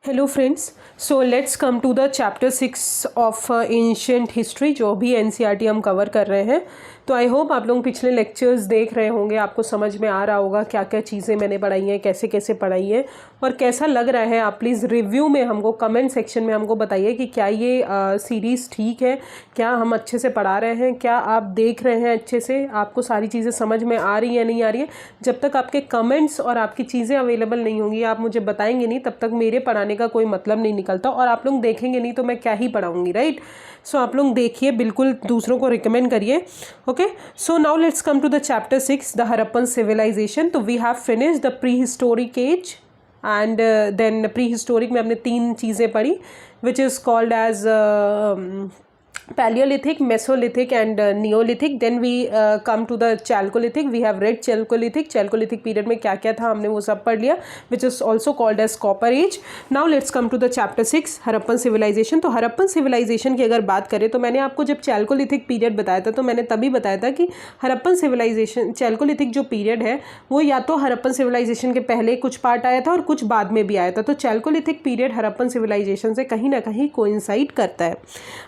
Hello friends, so let's come to the chapter 6 of ancient history, जो भी NCERT हम cover कर रहे हैं। तो आई होप आप लोग पिछले लेक्चर्स देख रहे होंगे, आपको समझ में आ रहा होगा क्या क्या चीज़ें मैंने पढ़ाई हैं, कैसे कैसे पढ़ाई हैं और कैसा लग रहा है। आप प्लीज़ रिव्यू में हमको कमेंट सेक्शन में हमको बताइए कि क्या ये सीरीज़ ठीक है, क्या हम अच्छे से पढ़ा रहे हैं, क्या आप देख रहे हैं अच्छे से, आपको सारी चीज़ें समझ में आ रही है नहीं आ रही है। जब तक आपके कमेंट्स और आपकी चीज़ें अवेलेबल नहीं होंगी, आप मुझे बताएंगे नहीं, तब तक मेरे पढ़ाने का कोई मतलब नहीं निकलता और आप लोग देखेंगे नहीं तो मैं क्या ही पढ़ाऊंगी, राइट। सो आप लोग देखिए, बिल्कुल दूसरों को रिकमेंड करिए। Okay, so now let's come to the chapter 6, the Harappan civilisation. तो we have finish the prehistoric age and then prehistoric में हमने 3 चीज़ें पढ़ी, which is called as Paleolithic, Mesolithic and Neolithic. Then we come to the Chalcolithic. We have read Chalcolithic. Chalcolithic period में क्या क्या था हमने वो सब पढ़ लिया, which is also called as Copper Age. Now let's come to the chapter 6, Harappan civilisation. तो हड़प्पन सिविलाइजेशन की अगर बात करें तो मैंने आपको जब Chalcolithic पीरियड बताया था तो मैंने तभी बताया था कि हड़प्पन सिविलाइजेशन, Chalcolithic जो पीरियड है वो या तो हड़प्पन सिविलाइजेशन के पहले कुछ पार्ट आया था और कुछ बाद में भी आया था। तो Chalcolithic पीरियड हड़प्पन सिविलाइजेशन से कहीं ना कहीं कोइंसाइड करता है।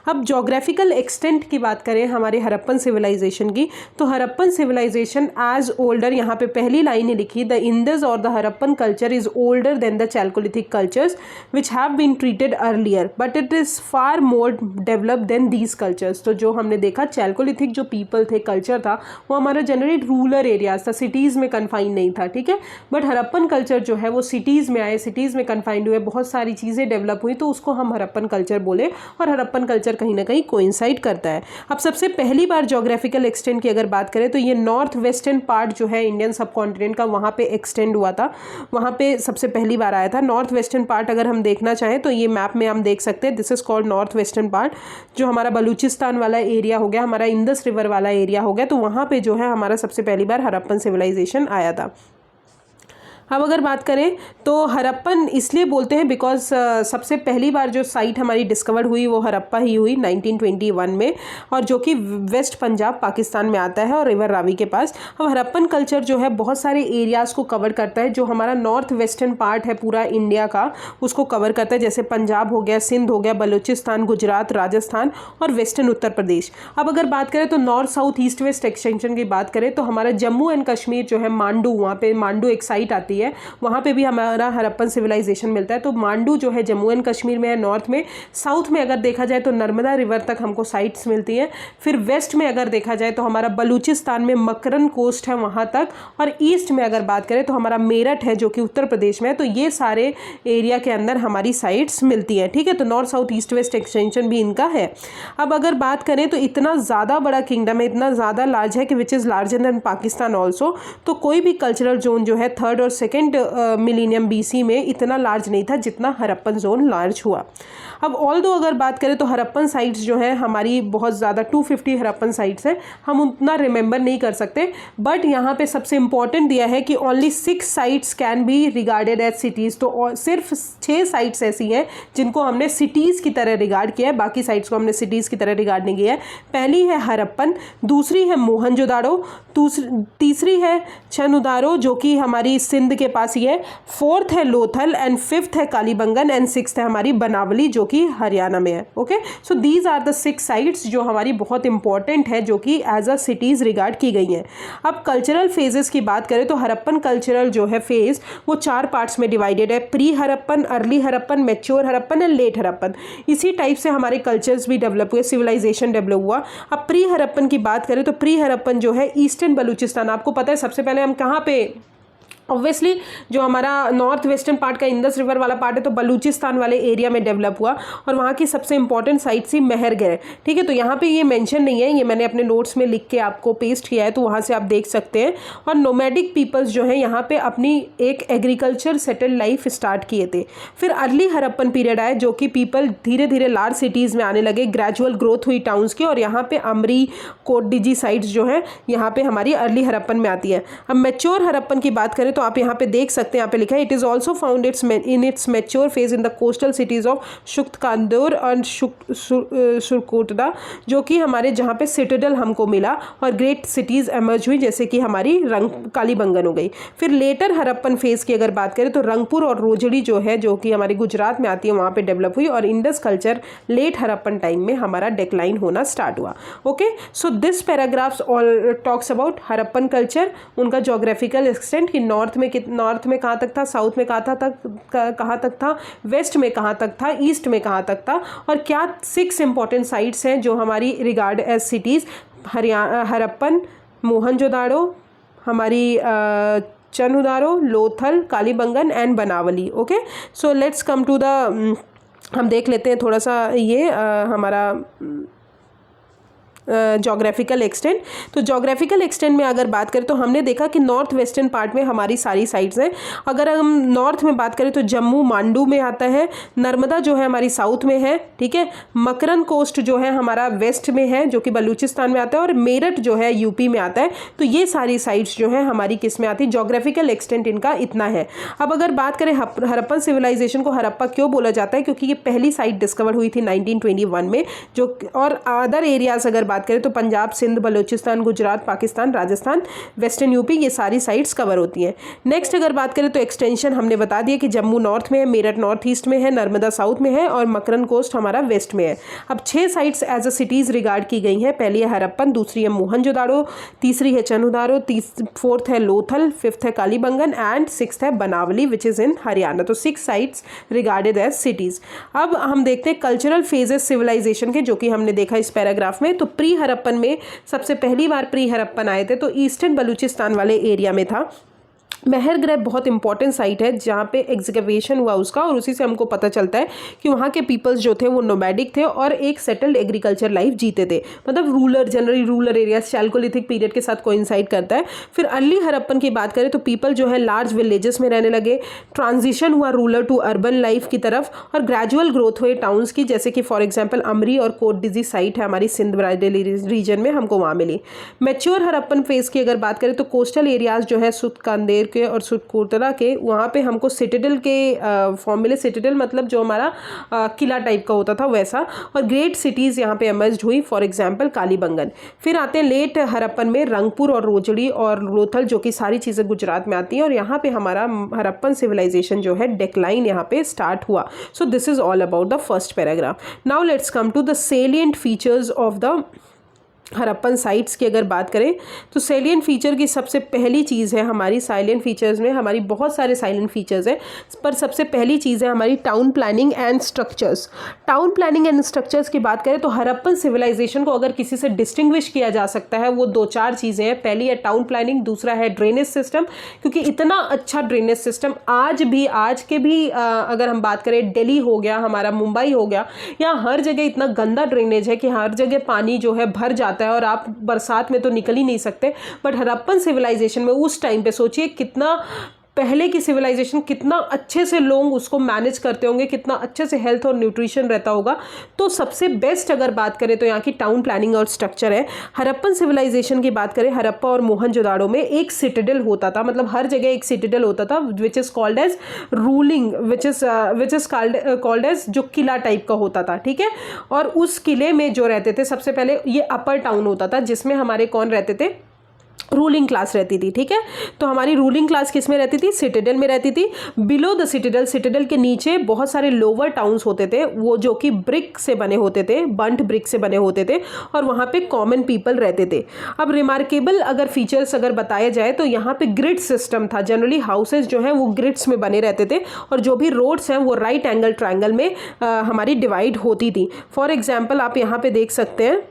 अब जोग्राफिकल एक्सटेंट की बात करें हमारे हड़प्पन सिविलाइजेशन की, तो हड़प्पन सिविलाइजेशन एज ओल्डर, यहाँ पे पहली लाइन ही लिखी, द इंडस और the Harappan culture is older than the chalcolithic cultures which have been treated earlier but it is far more developed than these cultures. तो जो हमने देखा, चैल्कोलिथिक जो पीपल थे, कल्चर था, वो हमारा जनरली रूरल एरियाज था, सिटीज़ में कन्फाइन नहीं था, ठीक है। बट हड़प्पन कल्चर जो है वो सिटीज़ में आए, सिटीज़ में कन्फाइंड हुए, बहुत सारी चीज़ें डेवलप हुई, तो उसको हम हड़प्पन कल्चर बोले और हड़प्पन कल्चर कहीं ना कहीं कोइंसाइड करता है। अब सबसे पहली बार जोग्राफिकल एक्सटेंड की अगर बात करें तो ये नॉर्थ वेस्टर्न पार्ट जो है इंडियन सब कॉन्टिनेंट का, वहाँ पे एक्सटेंड हुआ था, वहाँ पे सबसे पहली बार आया था। नॉर्थ वेस्टर्न पार्ट अगर हम देखना चाहें तो ये मैप में हम देख सकते हैं, this is called north western part, जो हमारा बलूचिस्तान वाला एरिया हो गया, हमारा इंडस रिवर वाला एरिया हो गया, तो वहाँ पे जो है हमारा सबसे पहली बार हड़प्पन सिविलाइजेशन आया था। अब अगर बात करें तो हड़प्पन इसलिए बोलते हैं बिकॉज सबसे पहली बार जो साइट हमारी डिस्कवर्ड हुई वो हड़प्पा ही हुई 1921 में, और जो कि वेस्ट पंजाब पाकिस्तान में आता है और रिवर रावी के पास। अब हड़प्पन कल्चर जो है बहुत सारे एरियाज़ को कवर करता है, जो हमारा नॉर्थ वेस्टर्न पार्ट है पूरा इंडिया का, उसको कवर करता है, जैसे पंजाब हो गया, सिंध हो गया, बलूचिस्तान, गुजरात, राजस्थान और वेस्टर्न उत्तर प्रदेश। अब अगर बात करें तो north south east west extension की बात करें तो हमारा जम्मू एंड कश्मीर जो है, मांडू, वहाँ पे मांडू एक साइट आती है, वहाँ पे भी हमारा हड़प्पन सिविलाइजेशन मिलता है। तो मांडू जो है जम्मू एंड कश्मीर में है, नॉर्थ में। साउथ में अगर देखा जाए तो नर्मदा रिवर तक हमको साइट्स मिलती हैं। फिर वेस्ट में अगर देखा जाए तो हमारा बलूचिस्तान में मकरन कोस्ट है वहाँ तक, और ईस्ट में अगर बात करें तो हमारा मेरठ है जो कि उत्तर प्रदेश में है। तो ये सारे एरिया के अंदर हमारी साइट्स मिलती हैं, ठीक है। तो north south east west extension भी इनका है। अब अगर बात करें तो इतना ज़्यादा बड़ा किंगडम है, इतना ज़्यादा लार्ज है कि which is larger than Pakistan also. तो कोई भी कल्चरल जोन जो है थर्ड और सेकेंड मिलीनियम बीसी में इतना लार्ज नहीं था जितना हड़प्पन जोन लार्ज हुआ। अब ऑल्दो अगर बात करें तो हड़प्पन साइट्स जो है हमारी बहुत ज़्यादा 250 हड़प्पन साइट्स हैं, हम उतना रिमेंबर नहीं कर सकते, बट यहाँ पे सबसे इंपॉर्टेंट दिया है कि only 6 sites can be regarded as cities. तो सिर्फ 6 साइट्स ऐसी हैं जिनको हमने सिटीज़ की तरह रिगार्ड किया है, बाकी साइट्स को हमने सिटीज़ की तरह रिगार्ड नहीं किया है। पहली है हड़प्पन, दूसरी है मोहनजोदाड़ो, तीसरी है छनुदारो जो कि हमारी सिंध के पास ही है, फोर्थ है लोथल एंड फिफ्थ है कालीबंगन एंड सिक्स्थ है हमारी बनावली जो कि हरियाणा में है। Okay, so these are the 6 sites जो हमारी बहुत इंपॉर्टेंट है, जो कि एज अ सिटीज़ रिगार्ड की गई हैं। अब कल्चरल फेजेस की बात करें तो हड़प्पन कल्चरल जो है फेज वो 4 पार्ट्स में डिवाइडेड है, pre Harappan, early Harappan, mature Harappan and let Harappan. इसी टाइप से हमारे कल्चर्स भी डेवलप हुए, सिविलाइजेशन डेवलप हुआ। अब प्री हड़प्पन की बात करें तो प्री हड़प्पन जो है ईस्टर्न बलूचिस्तान, आपको पता है सबसे पहले हम कहाँ पे, ऑब्वियसली जो हमारा नॉर्थ वेस्टर्न पार्ट का इंडस रिवर वाला पार्ट है तो बलूचिस्तान वाले एरिया में डेवलप हुआ, और वहाँ की सबसे इंपॉर्टेंट साइट थी मेहरगढ़, ठीक है। तो यहाँ पे ये मेंशन नहीं है, ये मैंने अपने नोट्स में लिख के आपको पेस्ट किया है, तो वहाँ से आप देख सकते हैं। और नोमैडिक पीपल्स जो है यहाँ पे अपनी एक एग्रीकल्चर सेटल्ड लाइफ स्टार्ट किए थे। फिर अर्ली हड़प्पन पीरियड आया जो कि पीपल धीरे धीरे लार्ज सिटीज़ में आने लगे, ग्रेजुअल ग्रोथ हुई टाउन्स की, और यहाँ पे अमरी, कोटडीजी साइट्स जो है यहाँ पे हमारी अर्ली हड़प्पन में आती है। अब मैच्योर हड़प्पन की बात करें तो आप यहाँ पे देख सकते हैं, यहाँ पे लिखा है it is also found in its mature phase in the coastal cities of Sutkagen Dor और सुरकोटदा, जो कि हमारे जहाँ पे सिटाडेल हमको मिला और ग्रेट सिटीज़ एमर्ज हुई, जैसे कि हमारी कालीबंगन हो गई। फिर लेटर हरप्पन फेज की अगर बात करें तो रंगपुर और रोजड़ी जो है, जो कि हमारे गुजरात में आती है, वहाँ पे डेवलप हुई और Indus culture late Harappan time में हमारा डिक्लाइन होना स्टार्ट हुआ। Okay, so this paragraphs all talks about Harappan culture, उनका जोग्राफिकल एक्सटेंट कि नॉर्थ में कहाँ तक था, साउथ में कहाँ तक था, वेस्ट में कहाँ तक था, ईस्ट में कहाँ तक था, और क्या 6 इंपॉर्टेंट साइट्स हैं जो हमारी regard as cities, Harappan, Mohenjodaro, हमारी Chanhudaro, Lothal, Kalibangan and Banawali. Okay, so let's come to the, हम देख लेते हैं थोड़ा सा ये हमारा जोग्राफिकल एक्सटेंट। तो जोग्राफिकल एक्सटेंट में अगर बात करें तो हमने देखा कि नॉर्थ वेस्टर्न पार्ट में हमारी सारी साइड्स हैं। अगर हम नॉर्थ में बात करें तो जम्मू मांडू में आता है, नर्मदा जो है हमारी साउथ में है, ठीक है, मकरन कोस्ट जो है हमारा वेस्ट में है जो कि बलूचिस्तान में आता है, और मेरठ जो है यूपी में आता है। तो ये सारी साइड्स जो है हमारी किस में आती है, जोग्राफिकल एक्सटेंट इनका इतना है। अब अगर बात करें हरप्पन सिविलाइजेशन को हरप्पा क्यों बोला जाता है, क्योंकि ये पहली साइट डिस्कवर हुई थी 1921 में, जो और अदर एरियाज अगर बात करें तो पंजाब, सिंध, बलूचिस्तान, गुजरात, पाकिस्तान, राजस्थान, वेस्टर्न यूपी, ये सारी साइट्स कवर होती हैं। नेक्स्ट अगर बात करें तो एक्सटेंशन हमने बता दिया कि जम्मू नॉर्थ में है, मेरठ नॉर्थ ईस्ट में है, नर्मदा साउथ में है और मकरन कोस्ट हमारा वेस्ट में है। अब 6 sites as a cities regard की गई हैं। पहली है हरप्पन, दूसरी है मोहनजोदाड़ो, तीसरी है चन्हुदारो, फोर्थ है लोथल, फिफ्थ है कालीबंगन एंड सिक्स्थ है बनावली विच इज इन हरियाणा। तो 6 साइट्स रिगार्डेड एज सिटीज। अब हम देखते हैं कल्चरल फेजेस सिविलाइजेशन के, जो कि हमने देखा इस पैराग्राफ में। तो प्री हरप्पन में सबसे पहली बार प्री हरप्पन आए थे तो ईस्टर्न बलूचिस्तान वाले एरिया में था। महरगढ़ बहुत इंपॉर्टेंट साइट है जहाँ पे एग्जीकवेशन हुआ उसका, और उसी से हमको पता चलता है कि वहाँ के पीपल्स जो थे वो नोमैडिक थे और एक सेटल्ड एग्रीकल्चर लाइफ जीते थे, मतलब ruler, generally rural area Chalcolithic period के साथ कोइंसाइड करता है। फिर अर्ली हरप्पन की बात करें तो पीपल जो है लार्ज विलेजेस में रहने लगे, ट्रांजिशन हुआ रूरल टू अर्बन लाइफ की तरफ, और ग्रेजुअल ग्रोथ हुए टाउन्स की, जैसे कि फॉर एग्जाम्पल अमरी और कोट डिजी साइट है हमारी सिंध बरादरी रीजन में, हमको वहाँ मिली। मैच्योर हरप्पन फेज की अगर बात करें तो कोस्टल एरियाज जो है सुतकांदेर के और सुरकोटदा के, वहाँ पे हमको सिटाडेल के फॉर्म मिले। सिटाडेल मतलब जो हमारा किला टाइप का होता था वैसा, और ग्रेट सिटीज़ यहाँ पे एमर्ज हुई, फॉर एग्जांपल कालीबंगन। फिर आते हैं लेट हरप्पन में रंगपुर और रोजड़ी और लोथल, जो कि सारी चीज़ें गुजरात में आती हैं, और यहाँ पे हमारा हरप्पन सिविलाइजेशन जो है डिक्लाइन यहाँ पे स्टार्ट हुआ। So this is all about the first paragraph. Now let's come to the salient features of the Harappan sites की अगर बात करें तो सेलिएंट फीचर की सबसे पहली चीज़ है हमारी, साइलेंट फीचर्स में हमारी बहुत सारे साइलेंट फीचर्स हैं, पर सबसे पहली चीज़ है हमारी town planning and structures. Town planning and structures की बात करें तो हरप्पन सिविलाइजेशन को अगर किसी से डिस्टिंग्विश किया जा सकता है वो 2-4 चीज़ें हैं। पहली है टाउन प्लानिंग, दूसरा है ड्रेनेज सिस्टम, क्योंकि इतना अच्छा ड्रेनेज सिस्टम आज के भी अगर हम बात करें दिल्ली हो गया, हमारा मुंबई हो गया, यहाँ हर जगह इतना गंदा ड्रेनेज है कि हर जगह पानी जो है भर जाता है और आप बरसात में तो निकल ही नहीं सकते। बट हरप्पन सिविलाइजेशन में उस टाइम पे सोचिए कितना पहले की सिविलाइजेशन, कितना अच्छे से लोग उसको मैनेज करते होंगे, कितना अच्छे से हेल्थ और न्यूट्रिशन रहता होगा। तो सबसे बेस्ट अगर बात करें तो यहाँ की टाउन प्लानिंग और स्ट्रक्चर है। हरप्पन सिविलाइजेशन की बात करें, हरप्पा और मोहनजोदाड़ो में एक सिटाडेल होता था, मतलब हर जगह एक सिटाडेल होता था which is called as ruling, which is called as, जो किला टाइप का होता था, ठीक है। और उस किले में जो रहते थे, सबसे पहले ये अपर टाउन होता था जिसमें हमारे कौन रहते थे, रूलिंग क्लास रहती थी, ठीक है। तो हमारी रूलिंग क्लास किस में रहती थी, सिटाडेल में रहती थी। बिलो द सिटाडेल, सिटाडेल के नीचे बहुत सारे लोअर टाउन्स होते थे, वो जो कि ब्रिक से बने होते थे, बंट ब्रिक से बने होते थे, और वहाँ पे कॉमन पीपल रहते थे। अब रिमार्केबल अगर फीचर्स अगर बताया जाए तो यहाँ पे ग्रिड सिस्टम था। जनरली हाउसेज जो हैं वो ग्रिड्स में बने रहते थे, और जो भी रोड्स हैं वो राइट एंगल ट्रायंगल में हमारी डिवाइड होती थी। फॉर एग्जाम्पल आप यहाँ पे देख सकते हैं,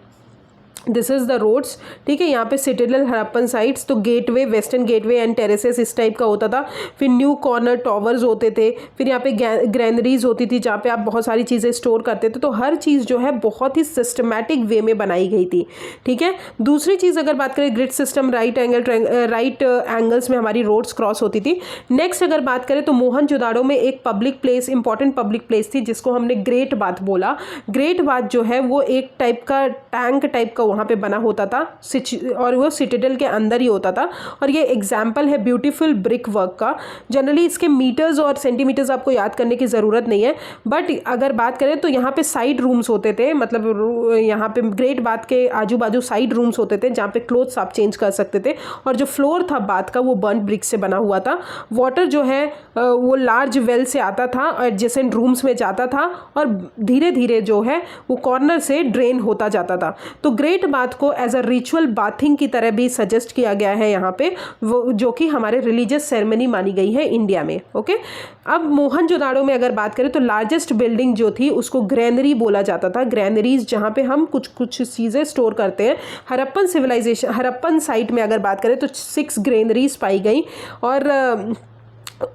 दिस इज़ द रोड्स, ठीक है। यहाँ पे सिटाडेल हरप्पन साइट्स, तो gateway, western gateway and terraces इस टाइप का होता था। फिर न्यू कॉर्नर टॉवर्स होते थे। फिर यहाँ पे ग्रैनरीज होती थी जहाँ पे आप बहुत सारी चीज़ें स्टोर करते थे। तो हर चीज़ जो है बहुत ही सिस्टमैटिक वे में बनाई गई थी, ठीक है। दूसरी चीज़ अगर बात करें, ग्रिड सिस्टम, राइट एंगल्स में हमारी रोड्स क्रॉस होती थी। नेक्स्ट अगर बात करें तो मोहनजोदाड़ो में एक public place, important public place थी जिसको हमने ग्रेट बाथ बोला। ग्रेट बाथ जो है वो एक टाइप का टैंक टाइप का वहाँ पे बना होता था और वो सिटाडेल के अंदर ही होता था। और ये एग्जाम्पल है ब्यूटीफुल ब्रिक वर्क का। जनरली इसके मीटर्स और सेंटीमीटर्स आपको याद करने की ज़रूरत नहीं है, बट अगर बात करें तो यहाँ पे साइड रूम्स होते थे, मतलब यहाँ पे ग्रेट बाथ के आजू बाजू साइड रूम्स होते थे जहाँ पे क्लोथ्स आप चेंज कर सकते थे। और जो फ्लोर था बाथ का वो बर्न्ट ब्रिक से बना हुआ था। वाटर जो है वो लार्ज वेल से आता था, एडजेसेंट रूम्स में जाता था और धीरे धीरे जो है वो कॉर्नर से ड्रेन होता जाता था। तो ग्रेट बाथ को एज अ रिचुअल बाथिंग की तरह भी सजेस्ट किया गया है यहाँ पे, वो जो कि हमारे रिलीजियस सेरेमनी मानी गई है इंडिया में। ओके, अब मोहनजोदाड़ो में अगर बात करें तो लार्जेस्ट बिल्डिंग जो थी उसको ग्रैनरी बोला जाता था। ग्रैनरीज जहाँ पे हम कुछ कुछ चीज़ें स्टोर करते हैं। हड़प्पन साइट में अगर बात करें तो 6 ग्रैनरीज पाई गई और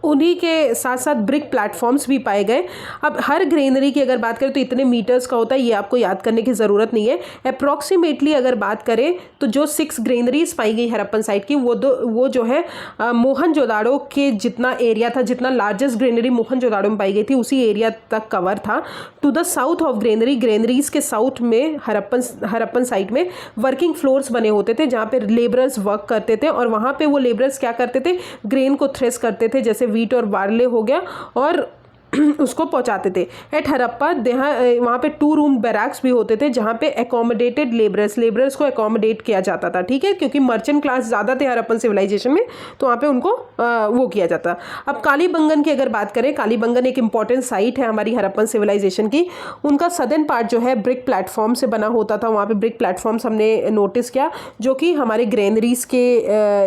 उन्हीं के साथ साथ ब्रिक प्लेटफॉर्म्स भी पाए गए। अब हर ग्रेनरी की अगर बात करें तो इतने मीटर्स का होता है, ये आपको याद करने की ज़रूरत नहीं है। अप्रॉक्सीमेटली अगर बात करें तो जो 6 ग्रेनरीज पाई गई हड़प्पन साइट की वो जो है मोहनजोदाड़ो के जितना एरिया था, जितना लार्जेस्ट ग्रेनरी मोहनजोदाड़ो में पाई गई थी उसी एरिया तक कवर था। To the south of granaries के साउथ में हड़प्पन साइट में वर्किंग फ्लोर्स बने होते थे जहाँ पे लेबरर्स वर्क करते थे और वहाँ पे वो लेबरर्स क्या करते थे, ग्रेन को थ्रेश करते थे, जैसे वीट और बार्ले हो गया, और उसको पहुंचाते थे। एट हड़प्पा वहाँ पे 2 रूम बैरक्स भी होते थे जहाँ पे अकोमोडेटेड लेबरर्स को अकोमोडेट किया जाता था। ठीक है, क्योंकि मर्चेंट क्लास ज़्यादा थे हड़प्पन सिविलाइजेशन में, तो वहाँ पे उनको वो किया जाता। अब कालीबंगन की अगर बात करें, कालीबंगन एक इंपॉर्टेंट साइट है हमारी हड़प्पन सिविलाइजेशन की। उनका सदर्न पार्ट जो है ब्रिक प्लेटफॉर्म से बना होता था। वहाँ पे ब्रिक प्लेटफॉर्म्स हमने नोटिस किया जो कि हमारे ग्रेनरीज के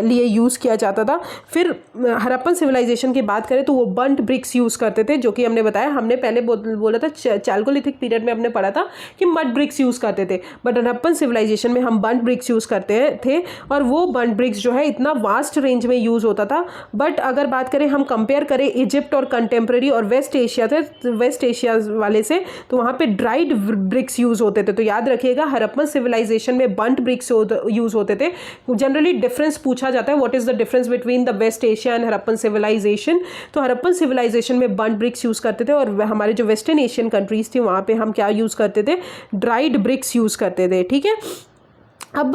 लिए यूज़ किया जाता था। फिर हड़प्पन सिविलाइजेशन की बात करें तो वो बर्न्ट ब्रिक्स यूज़ करते थे, जो कि हमने बताया, हमने पहले बोला था चैल्कोलिथिक पीरियड में हमने पढ़ा था कि मड ब्रिक्स यूज़ करते थे, बट हड़प्पन सिविलाइजेशन में हम बर्न्ट ब्रिक्स यूज़ करते थे। और वो बर्न्ट ब्रिक्स जो है इतना वास्ट रेंज में यूज़ होता था। बट अगर बात करें, हम कंपेयर करें इजिप्ट और कंटेम्प्रेरी और वेस्ट एशिया वाले से, तो वहाँ पे ड्राइड ब्रिक्स यूज़ होते थे। तो याद रखिएगा, हड़प्पन सिविलाइजेशन में बर्न्ट ब्रिक्स यूज़ होते थे। जनरली डिफरेंस पूछा जाता है, what is the difference between the West Asia and Harappan civilisation. तो हड़प्पन सिविलाइजेशन में बर्न्ट ब्रिक्स यूज़ करते थे और हमारे जो वेस्टर्न एशियन कंट्रीज थी वहाँ पे हम क्या यूज़ करते थे, ड्राइड ब्रिक्स यूज़ करते थे। ठीक है, अब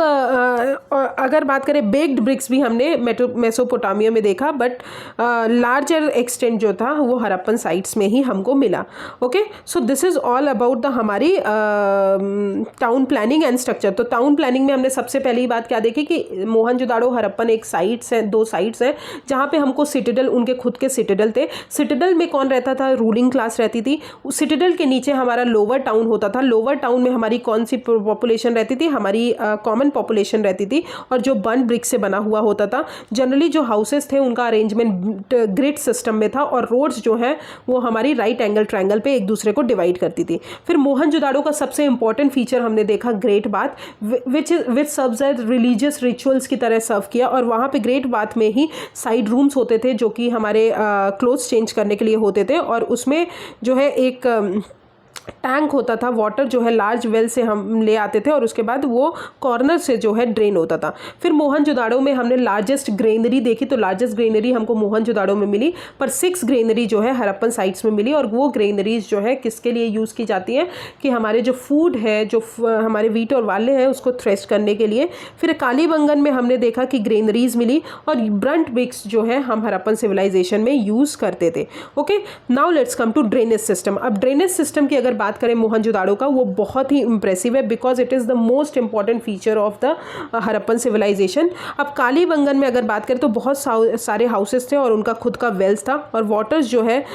अगर बात करें बेक्ड ब्रिक्स भी हमने मेसोपोटामिया में देखा, बट लार्जर एक्सटेंट जो था वो हड़प्पन साइट्स में ही हमको मिला। Okay, so this is all about the हमारी टाउन प्लानिंग एंड स्ट्रक्चर। तो टाउन प्लानिंग में हमने सबसे पहली बात क्या देखी कि मोहनजोदाड़ो हड़प्पन एक साइट्स है, 2 साइट्स हैं जहाँ पे हमको सिटाडेल, उनके खुद के सिटाडेल थे। सिटाडेल में कौन रहता था, रूलिंग क्लास रहती थी। उस सिटाडेल के नीचे हमारा लोअर टाउन होता था। लोअर टाउन में हमारी कौन सी पॉपुलेशन रहती थी, हमारी कॉमन पॉपुलेशन रहती थी, और जो बर्न्ट ब्रिक से बना हुआ होता था। जनरली जो हाउसेस थे उनका अरेंजमेंट ग्रिड सिस्टम में था और रोड्स जो है वो हमारी राइट एंगल ट्रायंगल पे एक दूसरे को डिवाइड करती थी। फिर मोहनजोदाड़ो का सबसे इंपॉर्टेंट फीचर हमने देखा great bath, which serves as religious rituals की तरह सर्व किया। और वहाँ पे ग्रेट बाथ में ही साइड रूम्स होते थे जो कि हमारे क्लोथ्स चेंज करने के लिए होते थे, और उसमें जो है एक टैंक होता था। वाटर जो है लार्ज वेल से हम ले आते थे और उसके बाद वो कॉर्नर से जो है ड्रेन होता था। फिर मोहनजोदाड़ो में हमने लार्जेस्ट ग्रेनरी देखी, तो लार्जेस्ट ग्रेनरी हमको मोहनजोदाड़ो में मिली, पर 6 ग्रेनरी जो है हड़प्पन साइट्स में मिली। और वो ग्रेनरीज जो है किसके लिए यूज़ की जाती है कि हमारे जो फूड है, जो हमारे वीट और वाले हैं उसको थ्रेश करने के लिए। फिर कालीबंगन में हमने देखा कि ग्रेनरीज मिली, और बर्न्ट ब्रिक्स जो है हम हड़प्पन सिविलाइजेशन में यूज़ करते थे। Okay, now let's come to drainage system. अब ड्रेनेज सिस्टम की अगर बात करें मोहनजोदाड़ो का, वो बहुत ही इंप्रेसिव है because it is the most important feature of the Harappan civilization. अब कालीबंगन में अगर बात करें तो बहुत सारे हाउसेस थे और उनका खुद का वेल्स था, और वाटर्स जो है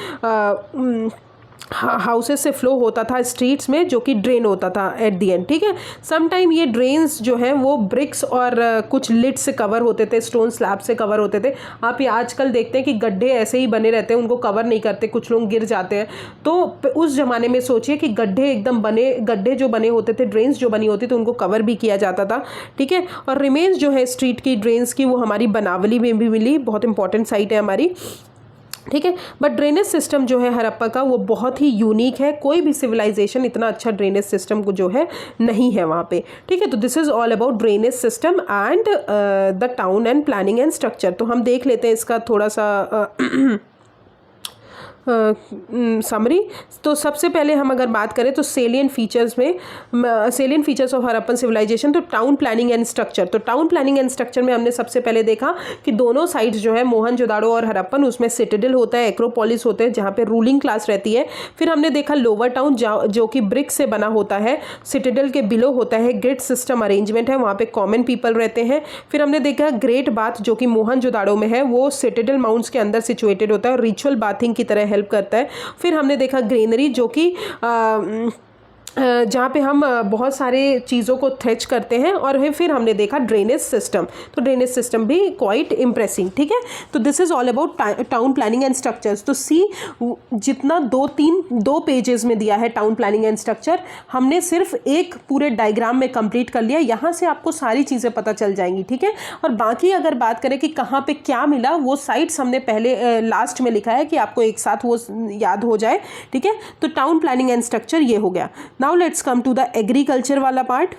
हाउसेस से फ्लो होता था स्ट्रीट्स में, जो कि ड्रेन होता था एट दी एंड। ठीक है, सम टाइम ये ड्रेन्स जो है वो ब्रिक्स और कुछ लिड से कवर होते थे, स्टोन स्लैब से कवर होते थे। आप ये आजकल देखते हैं कि गड्ढे ऐसे ही बने रहते हैं, उनको कवर नहीं करते, कुछ लोग गिर जाते हैं। तो उस ज़माने में सोचिए कि गड्ढे जो बने होते थे, ड्रेन्स जो बनी होती थी, उनको कवर भी किया जाता था। ठीक है, और रिमेन्स जो है स्ट्रीट की ड्रेन्स की वो हमारी बनावली में भी मिली, बहुत इंपॉर्टेंट साइट है हमारी। ठीक है, बट ड्रेनेज सिस्टम जो है हड़प्पा का वो बहुत ही यूनिक है। कोई भी सिविलाइजेशन इतना अच्छा ड्रेनेज सिस्टम को जो है नहीं है वहाँ पे। ठीक है, तो this is all about drainage system and the town and planning and structure. तो हम देख लेते हैं इसका थोड़ा सा समरी। तो सबसे पहले हम अगर बात करें तो salient features of Harappan civilization, तो टाउन प्लानिंग एंड स्ट्रक्चर। तो टाउन प्लानिंग एंड स्ट्रक्चर में हमने सबसे पहले देखा कि दोनों साइड्स जो है मोहनजोदाड़ो और हरप्पन, उसमें सिटाडेल होता है, एक्रोपोलिस होते हैं जहाँ पे रूलिंग क्लास रहती है। फिर हमने देखा लोअर टाउन जो कि ब्रिक से बना होता है, सिटाडेल के बिलो होता है, ग्रिड सिस्टम अरेंजमेंट है, वहाँ पे कॉमन पीपल रहते हैं। फिर हमने देखा ग्रेट बाथ जो कि मोहनजोदाड़ो में है, वो सिटाडेल माउंट्स के अंदर सिचुएटेड होता है और रिचुअल बाथिंग की तरह हेल्प करता है। फिर हमने देखा ग्रेनरी जो कि जहाँ पे हम बहुत सारे चीज़ों को थ्रेच करते हैं। और फिर हमने देखा ड्रेनेज सिस्टम, तो ड्रेनेज सिस्टम भी क्वाइट इम्प्रेसिंग, ठीक है। तो this is all about town planning and structures. तो सी जितना दो पेजेस में दिया है टाउन प्लानिंग एंड स्ट्रक्चर, हमने सिर्फ एक पूरे डायग्राम में कंप्लीट कर लिया। यहाँ से आपको सारी चीज़ें पता चल जाएंगी, ठीक है। और बाकी अगर बात करें कि कहाँ पे क्या मिला, वो साइट्स हमने पहले लास्ट में लिखा है कि आपको एक साथ वो याद हो जाए, ठीक है। तो टाउन प्लानिंग एंड स्ट्रक्चर ये हो गया। Now let's come to the agriculture वाला पार्ट।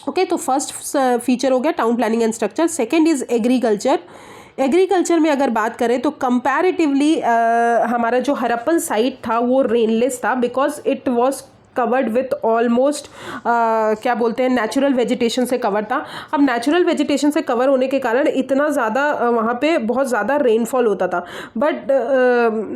ओके, तो फर्स्ट फीचर हो गया town planning and structure. Second is agriculture. Agriculture में अगर बात करें तो कंपैरेटिवली हमारा जो हरप्पन साइट था वो रेनलेस था, because it was covered with almost क्या बोलते हैं, नेचुरल वेजिटेशन से कवर था। अब नेचुरल वेजिटेशन से कवर होने के कारण इतना ज़्यादा वहाँ पे बहुत ज़्यादा रेनफॉल होता था। बट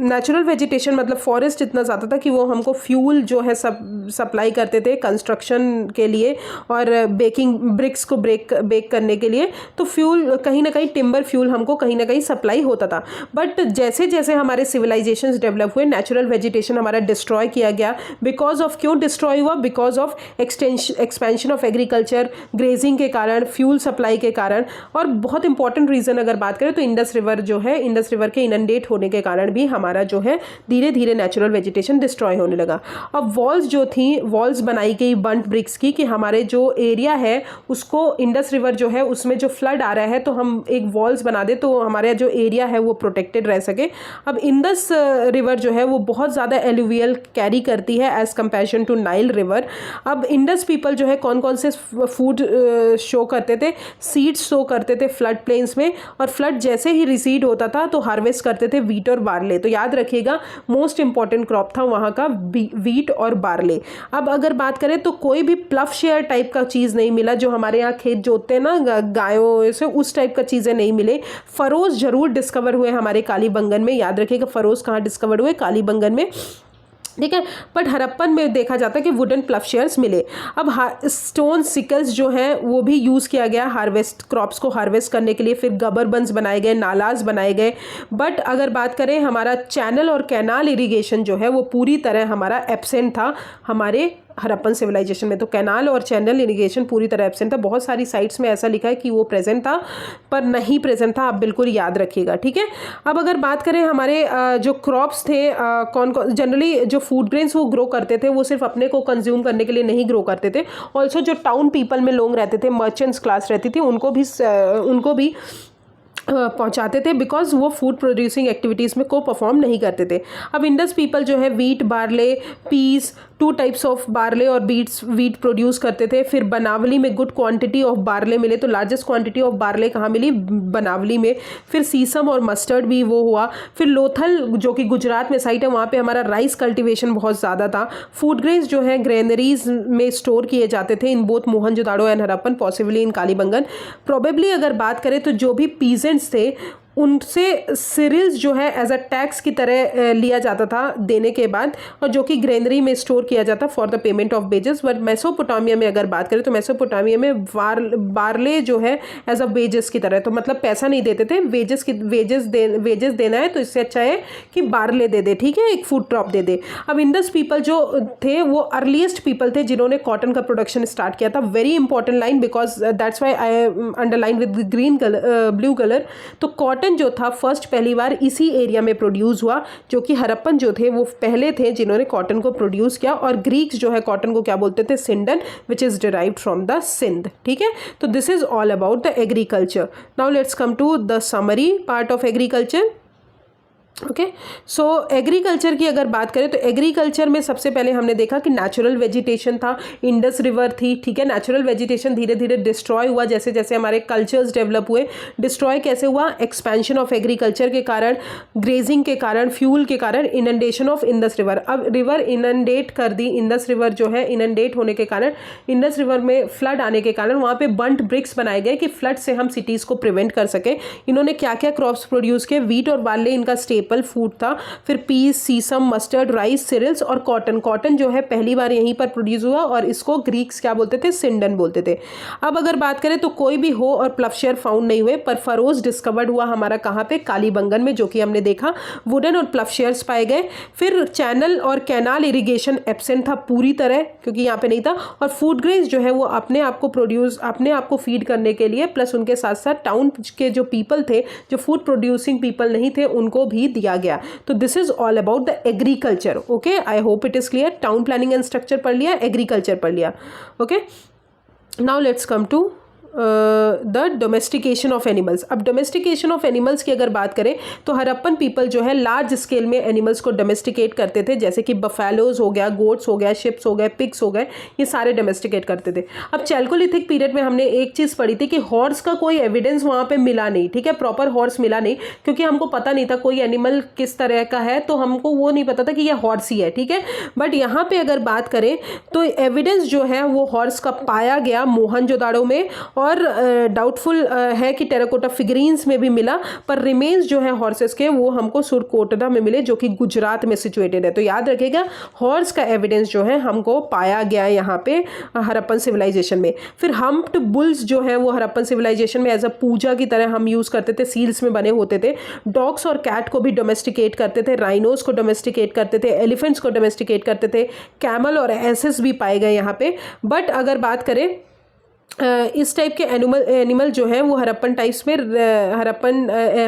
नेचुरल वेजिटेशन मतलब फॉरेस्ट इतना ज़्यादा था कि वो हमको फ्यूल जो है सप्लाई करते थे कंस्ट्रक्शन के लिए और बेकिंग ब्रिक्स को बेक करने के लिए। तो फ्यूल कहीं ना कहीं टिम्बर फ्यूल हमको कहीं ना कहीं सप्लाई होता था। बट जैसे जैसे हमारे सिविलाइजेशंस डेवलप हुए, नेचुरल वेजिटेशन हमारा डिस्ट्रॉय किया गया। बिकॉज ऑफ क्यों डिस्ट्रॉय हुआ? Because of expansion of agriculture, grazing के कारण, फ्यूल सप्लाई के कारण। और बहुत इंपॉर्टेंट रीजन अगर बात करें तो इंडस रिवर जो है, इंडस रिवर के इनंडेट होने के कारण भी हमारा जो है धीरे धीरे नेचुरल वेजिटेशन डिस्ट्रॉय होने लगा। अब वॉल्स जो थी, वॉल्स बनाई गई बंट ब्रिक्स की कि हमारे जो एरिया है उसको, इंडस रिवर जो है उसमें जो फ्लड आ रहा है तो हम एक वॉल्स बना दे तो हमारा जो एरिया है वो प्रोटेक्टेड रह सके। अब इंडस रिवर जो है वो बहुत ज़्यादा एलुवियल कैरी करती है as comparison to Nile river. अब इंडस पीपल जो है कौन कौन से फूड शो करते थे? सीड्स शो करते थे फ्लड प्लेन्स में, और फ्लड जैसे ही रिसीड होता था तो हार्वेस्ट करते थे वीट और बार्ले। तो याद रखिएगा मोस्ट इंपॉर्टेंट क्रॉप था वहाँ का वीट और बार्ले। अब अगर बात करें तो कोई भी प्लफ शेयर टाइप का चीज़ नहीं मिला, जो हमारे यहाँ खेत जोतते हैं ना गायों से, उस टाइप का चीज़ें नहीं मिले। फरोज जरूर डिस्कवर हुए हमारे कालीबंगन में, याद रखिएगा फरोज कहाँ डिस्कवर हुए? कालीबंगन में, ठीक है। बट हरप्पन में देखा जाता है कि वुडन प्लफ शेयर्स मिले। अब स्टोन सिकल्स जो हैं वो भी यूज़ किया गया हार्वेस्ट, क्रॉप्स को हार्वेस्ट करने के लिए। फिर गबर बंस बनाए गए, नालाज बनाए गए। बट अगर बात करें हमारा चैनल और कैनाल इरिगेशन जो है वो पूरी तरह हमारा एब्सेंट था हमारे हरप्पन सिविलाइजेशन में। तो कैनाल और चैनल इरिगेशन पूरी तरह एब्सेंट था। बहुत सारी साइट्स में ऐसा लिखा है कि वो प्रेजेंट था पर नहीं प्रेजेंट था, आप बिल्कुल याद रखिएगा, ठीक है। अब अगर बात करें हमारे जो क्रॉप्स थे, कौन कौन जनरली जो फूड ग्रेन्स वो ग्रो करते थे, वो सिर्फ अपने को कंज्यूम करने के लिए नहीं ग्रो करते थे। ऑल्सो जो टाउन पीपल में लोग रहते थे, मर्चेंट्स क्लास रहती थी, उनको भी पहुंचाते थे, बिकॉज वो फूड प्रोड्यूसिंग एक्टिविटीज़ में को परफॉर्म नहीं करते थे। अब इंडस पीपल जो है wheat, barley, peas, 2 types of barley और वीट प्रोड्यूस करते थे। फिर बनावली में गुड क्वांटिटी ऑफ बार्ले मिले, तो लार्जेस्ट क्वांटिटी ऑफ बार्ले कहाँ मिली? बनावली में। फिर सीसम और मस्टर्ड भी वो हुआ। फिर लोथल जो कि गुजरात में साइट है, वहाँ पे हमारा राइस कल्टिवेशन बहुत ज़्यादा था। फूड ग्रेन्स जो है ग्रेनरीज में स्टोर किए जाते थे in both Mohenjodaro and Harappan, possibly in Kalibangan. Probably अगर बात करें तो जो भी पीजेंट्स थे उनसे सीरियल्स जो है एज अ टैक्स की तरह लिया जाता था देने के बाद, और जो कि ग्रेनरी में स्टोर किया जाता for the payment of wages. But Mesopotamia में अगर बात करें तो मेसोपोटामिया में बार्ले जो है एज अ वेजेस की तरह, तो मतलब पैसा नहीं देते थे, वेजेस देना है तो इससे अच्छा है कि बार्ले दे दे, ठीक है, एक फूड क्रॉप दे दे। अब इंडस पीपल जो थे वो अर्लीस्ट पीपल थे जिन्होंने कॉटन का प्रोडक्शन स्टार्ट किया था। Very important line, because that's why I underline with green colour, blue colour. तो कॉटन जो था फर्स्ट पहली बार इसी एरिया में प्रोड्यूस हुआ, जो कि हरप्पन जो थे वो पहले थे जिन्होंने कॉटन को प्रोड्यूस किया। और ग्रीक्स जो है कॉटन को क्या बोलते थे? Sindon, which is derived from the Sindh, ठीक है। तो this is all about the agriculture. Now let's come to the summary part of agriculture. Okay. So agriculture की अगर बात करें तो एग्रीकल्चर में सबसे पहले हमने देखा कि नेचुरल वेजिटेशन था, इंडस रिवर थी, ठीक है। नेचुरल वेजिटेशन धीरे धीरे डिस्ट्रॉय हुआ जैसे जैसे हमारे कल्चर्स डेवलप हुए। डिस्ट्रॉय कैसे हुआ? एक्सपेंशन ऑफ एग्रीकल्चर के कारण, ग्रेजिंग के कारण, फ्यूल के कारण, इनंडेशन ऑफ इंडस रिवर। अब रिवर इनंडेट कर दी, इंडस रिवर जो है इनंडेट होने के कारण, इंडस रिवर में फ्लड आने के कारण वहाँ पे बंट ब्रिक्स बनाए गए कि फ्लड से हम सिटीज़ को प्रिवेंट कर सके। इन्होंने क्या क्या क्रॉप्स प्रोड्यूस किए? वीट और बार्ले इनका स्टेपल फूड था, फिर पीस, सीसम, मस्टर्ड, राइस, सिरिल्स और कॉटन। कॉटन जो है पहली बार यहीं पर प्रोड्यूस हुआ और इसको ग्रीक्स क्या बोलते थे? सिंडन बोलते थे। अब अगर बात करें तो कोई भी हो और प्लवशेयर फाउंड नहीं हुए, पर फरोज डिस्कवर्ड हुआ हमारा कहाँ पे? कालीबंगन में, जो कि हमने देखा। वुडन और प्लवशेयर्स पाए गए। फिर चैनल और कैनाल इरिगेशन एब्सेंट था पूरी तरह, क्योंकि यहाँ पे नहीं था। और फूड ग्रेन्स जो है वो अपने आप को प्रोड्यूस, अपने आप को फीड करने के लिए, प्लस उनके साथ साथ टाउन के जो पीपल थे, जो फूड प्रोड्यूसिंग पीपल नहीं थे, उनको भी दिया गया। तो this is all about the agriculture. Okay, I hope it is clear. Town planning and structure पढ़ लिया, एग्रीकल्चर पढ़ लिया। Okay, now let's come to the domestication of animals. अब डोमेस्टिकेशन ऑफ एनिमल्स की अगर बात करें तो हरप्पन पीपल जो है लार्ज स्केल में एनिमल्स को डोमेस्टिकेट करते थे, जैसे कि बफेलोज हो गया, गोट्स हो गया, शिप्स हो गए, पिग्स हो गए, ये सारे डोमेस्टिकेट करते थे। अब चैल्कोलिथिक पीरियड में हमने एक चीज़ पढ़ी थी कि हॉर्स का कोई एविडेंस वहाँ पे मिला नहीं, ठीक है, प्रॉपर हॉर्स मिला नहीं, क्योंकि हमको पता नहीं था कोई एनिमल किस तरह का है, तो हमको वो नहीं पता था कि ये हॉर्स ही है, ठीक है। बट यहाँ पे अगर बात करें तो एविडेंस जो है वो हॉर्स का पाया गया मोहनजोदाड़ो में, और डाउटफुल है कि टेराकोटा फिगरीन्स में भी मिला, पर रिमेन्स जो है हॉर्सेस के वो हमको सुरकोटला में मिले, जो कि गुजरात में सिचुएटेड है। तो याद रखिएगा, हॉर्स का एविडेंस जो है हमको पाया गया यहाँ पे हरप्पन सिविलाइजेशन में। फिर हम्प्ड बुल्स जो है वो हरप्पन सिविलाइजेशन में एज अ पूजा की तरह हम यूज़ करते थे, सील्स में बने होते थे। डॉग्स और कैट को भी डोमेस्टिकेट करते थे, राइनोस को डोमेस्टिकेट करते थे, एलिफेंट्स को डोमेस्टिकेट करते थे, कैमल और एसेस भी पाए गए यहाँ पे। बट अगर बात करें इस टाइप के एनिमल जो है वो हरप्पन टाइप्स में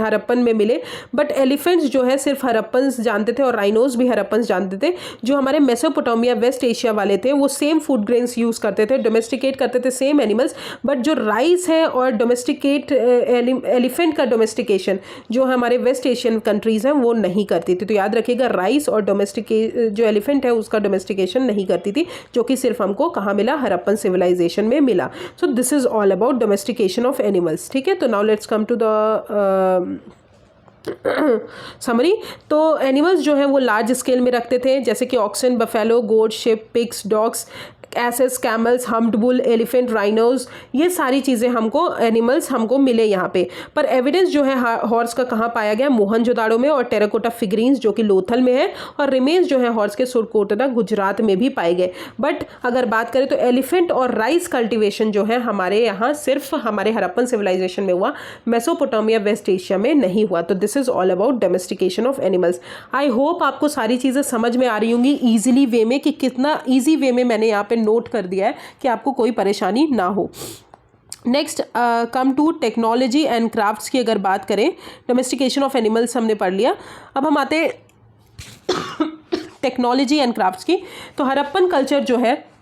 हरप्पन में मिले। बट एलिफेंट्स जो है सिर्फ हरप्पन्स जानते थे, और राइनोस भी हरप्पन्स जानते थे। जो हमारे मेसोपोटामिया, वेस्ट एशिया वाले थे, वो सेम फूड ग्रेन्स यूज़ करते थे, डोमेस्टिकेट करते थे सेम एनिमल्स। बट जो राइस है और डोमेस्टिकेट एलिफेंट का डोमेस्टिकेशन जो हमारे वेस्ट एशियन कंट्रीज़ हैं वो नहीं करती थी। तो याद रखिएगा, राइस और जो एलिफेंट है उसका डोमेस्टिकेशन नहीं करती थी, जो कि सिर्फ हमको कहाँ मिला? हरप्पन सिविलाइजेशन में मिला। So this is all about domestication of animals, ठीक है। तो now let's come to the summary. तो एनिमल्स जो है वो लार्ज स्केल में रखते थे, जैसे कि oxen, buffalo, goat, sheep, pigs, dogs, asses, camels, humped bull, elephant, rhinos, ये सारी चीज़ें हमको एनिमल्स हमको मिले यहाँ पे। पर एविडेंस जो है हॉर्स का कहाँ पाया गया? मोहनजोदाड़ो में, और टेराकोटा फिगरीन्स जो कि लोथल में है, और रिमेन्स जो है हॉर्स के सुरकोटला गुजरात में भी पाए गए। बट अगर बात करें तो एलिफेंट और राइस कल्टिवेशन जो है हमारे यहाँ सिर्फ हमारे हरप्पन सिविलाइजेशन में हुआ, मेसोपोटामिया, वेस्ट एशिया में नहीं हुआ। तो this is all about domestication of animals. I hope आपको सारी चीज़ें समझ में आ रही होंगी ईजिली वे में, कि कितना ईजी वे में मैंने यहाँ पे नोट कर दिया है कि आपको कोई परेशानी ना हो। Next come to technology and crafts की अगर बात करें, डोमेस्टिकेशन ऑफ एनिमल्स हमने पढ़ लिया। अब हम आते टेक्नोलॉजी एंड क्राफ्ट्स की। तो हरप्पन कल्चर जो है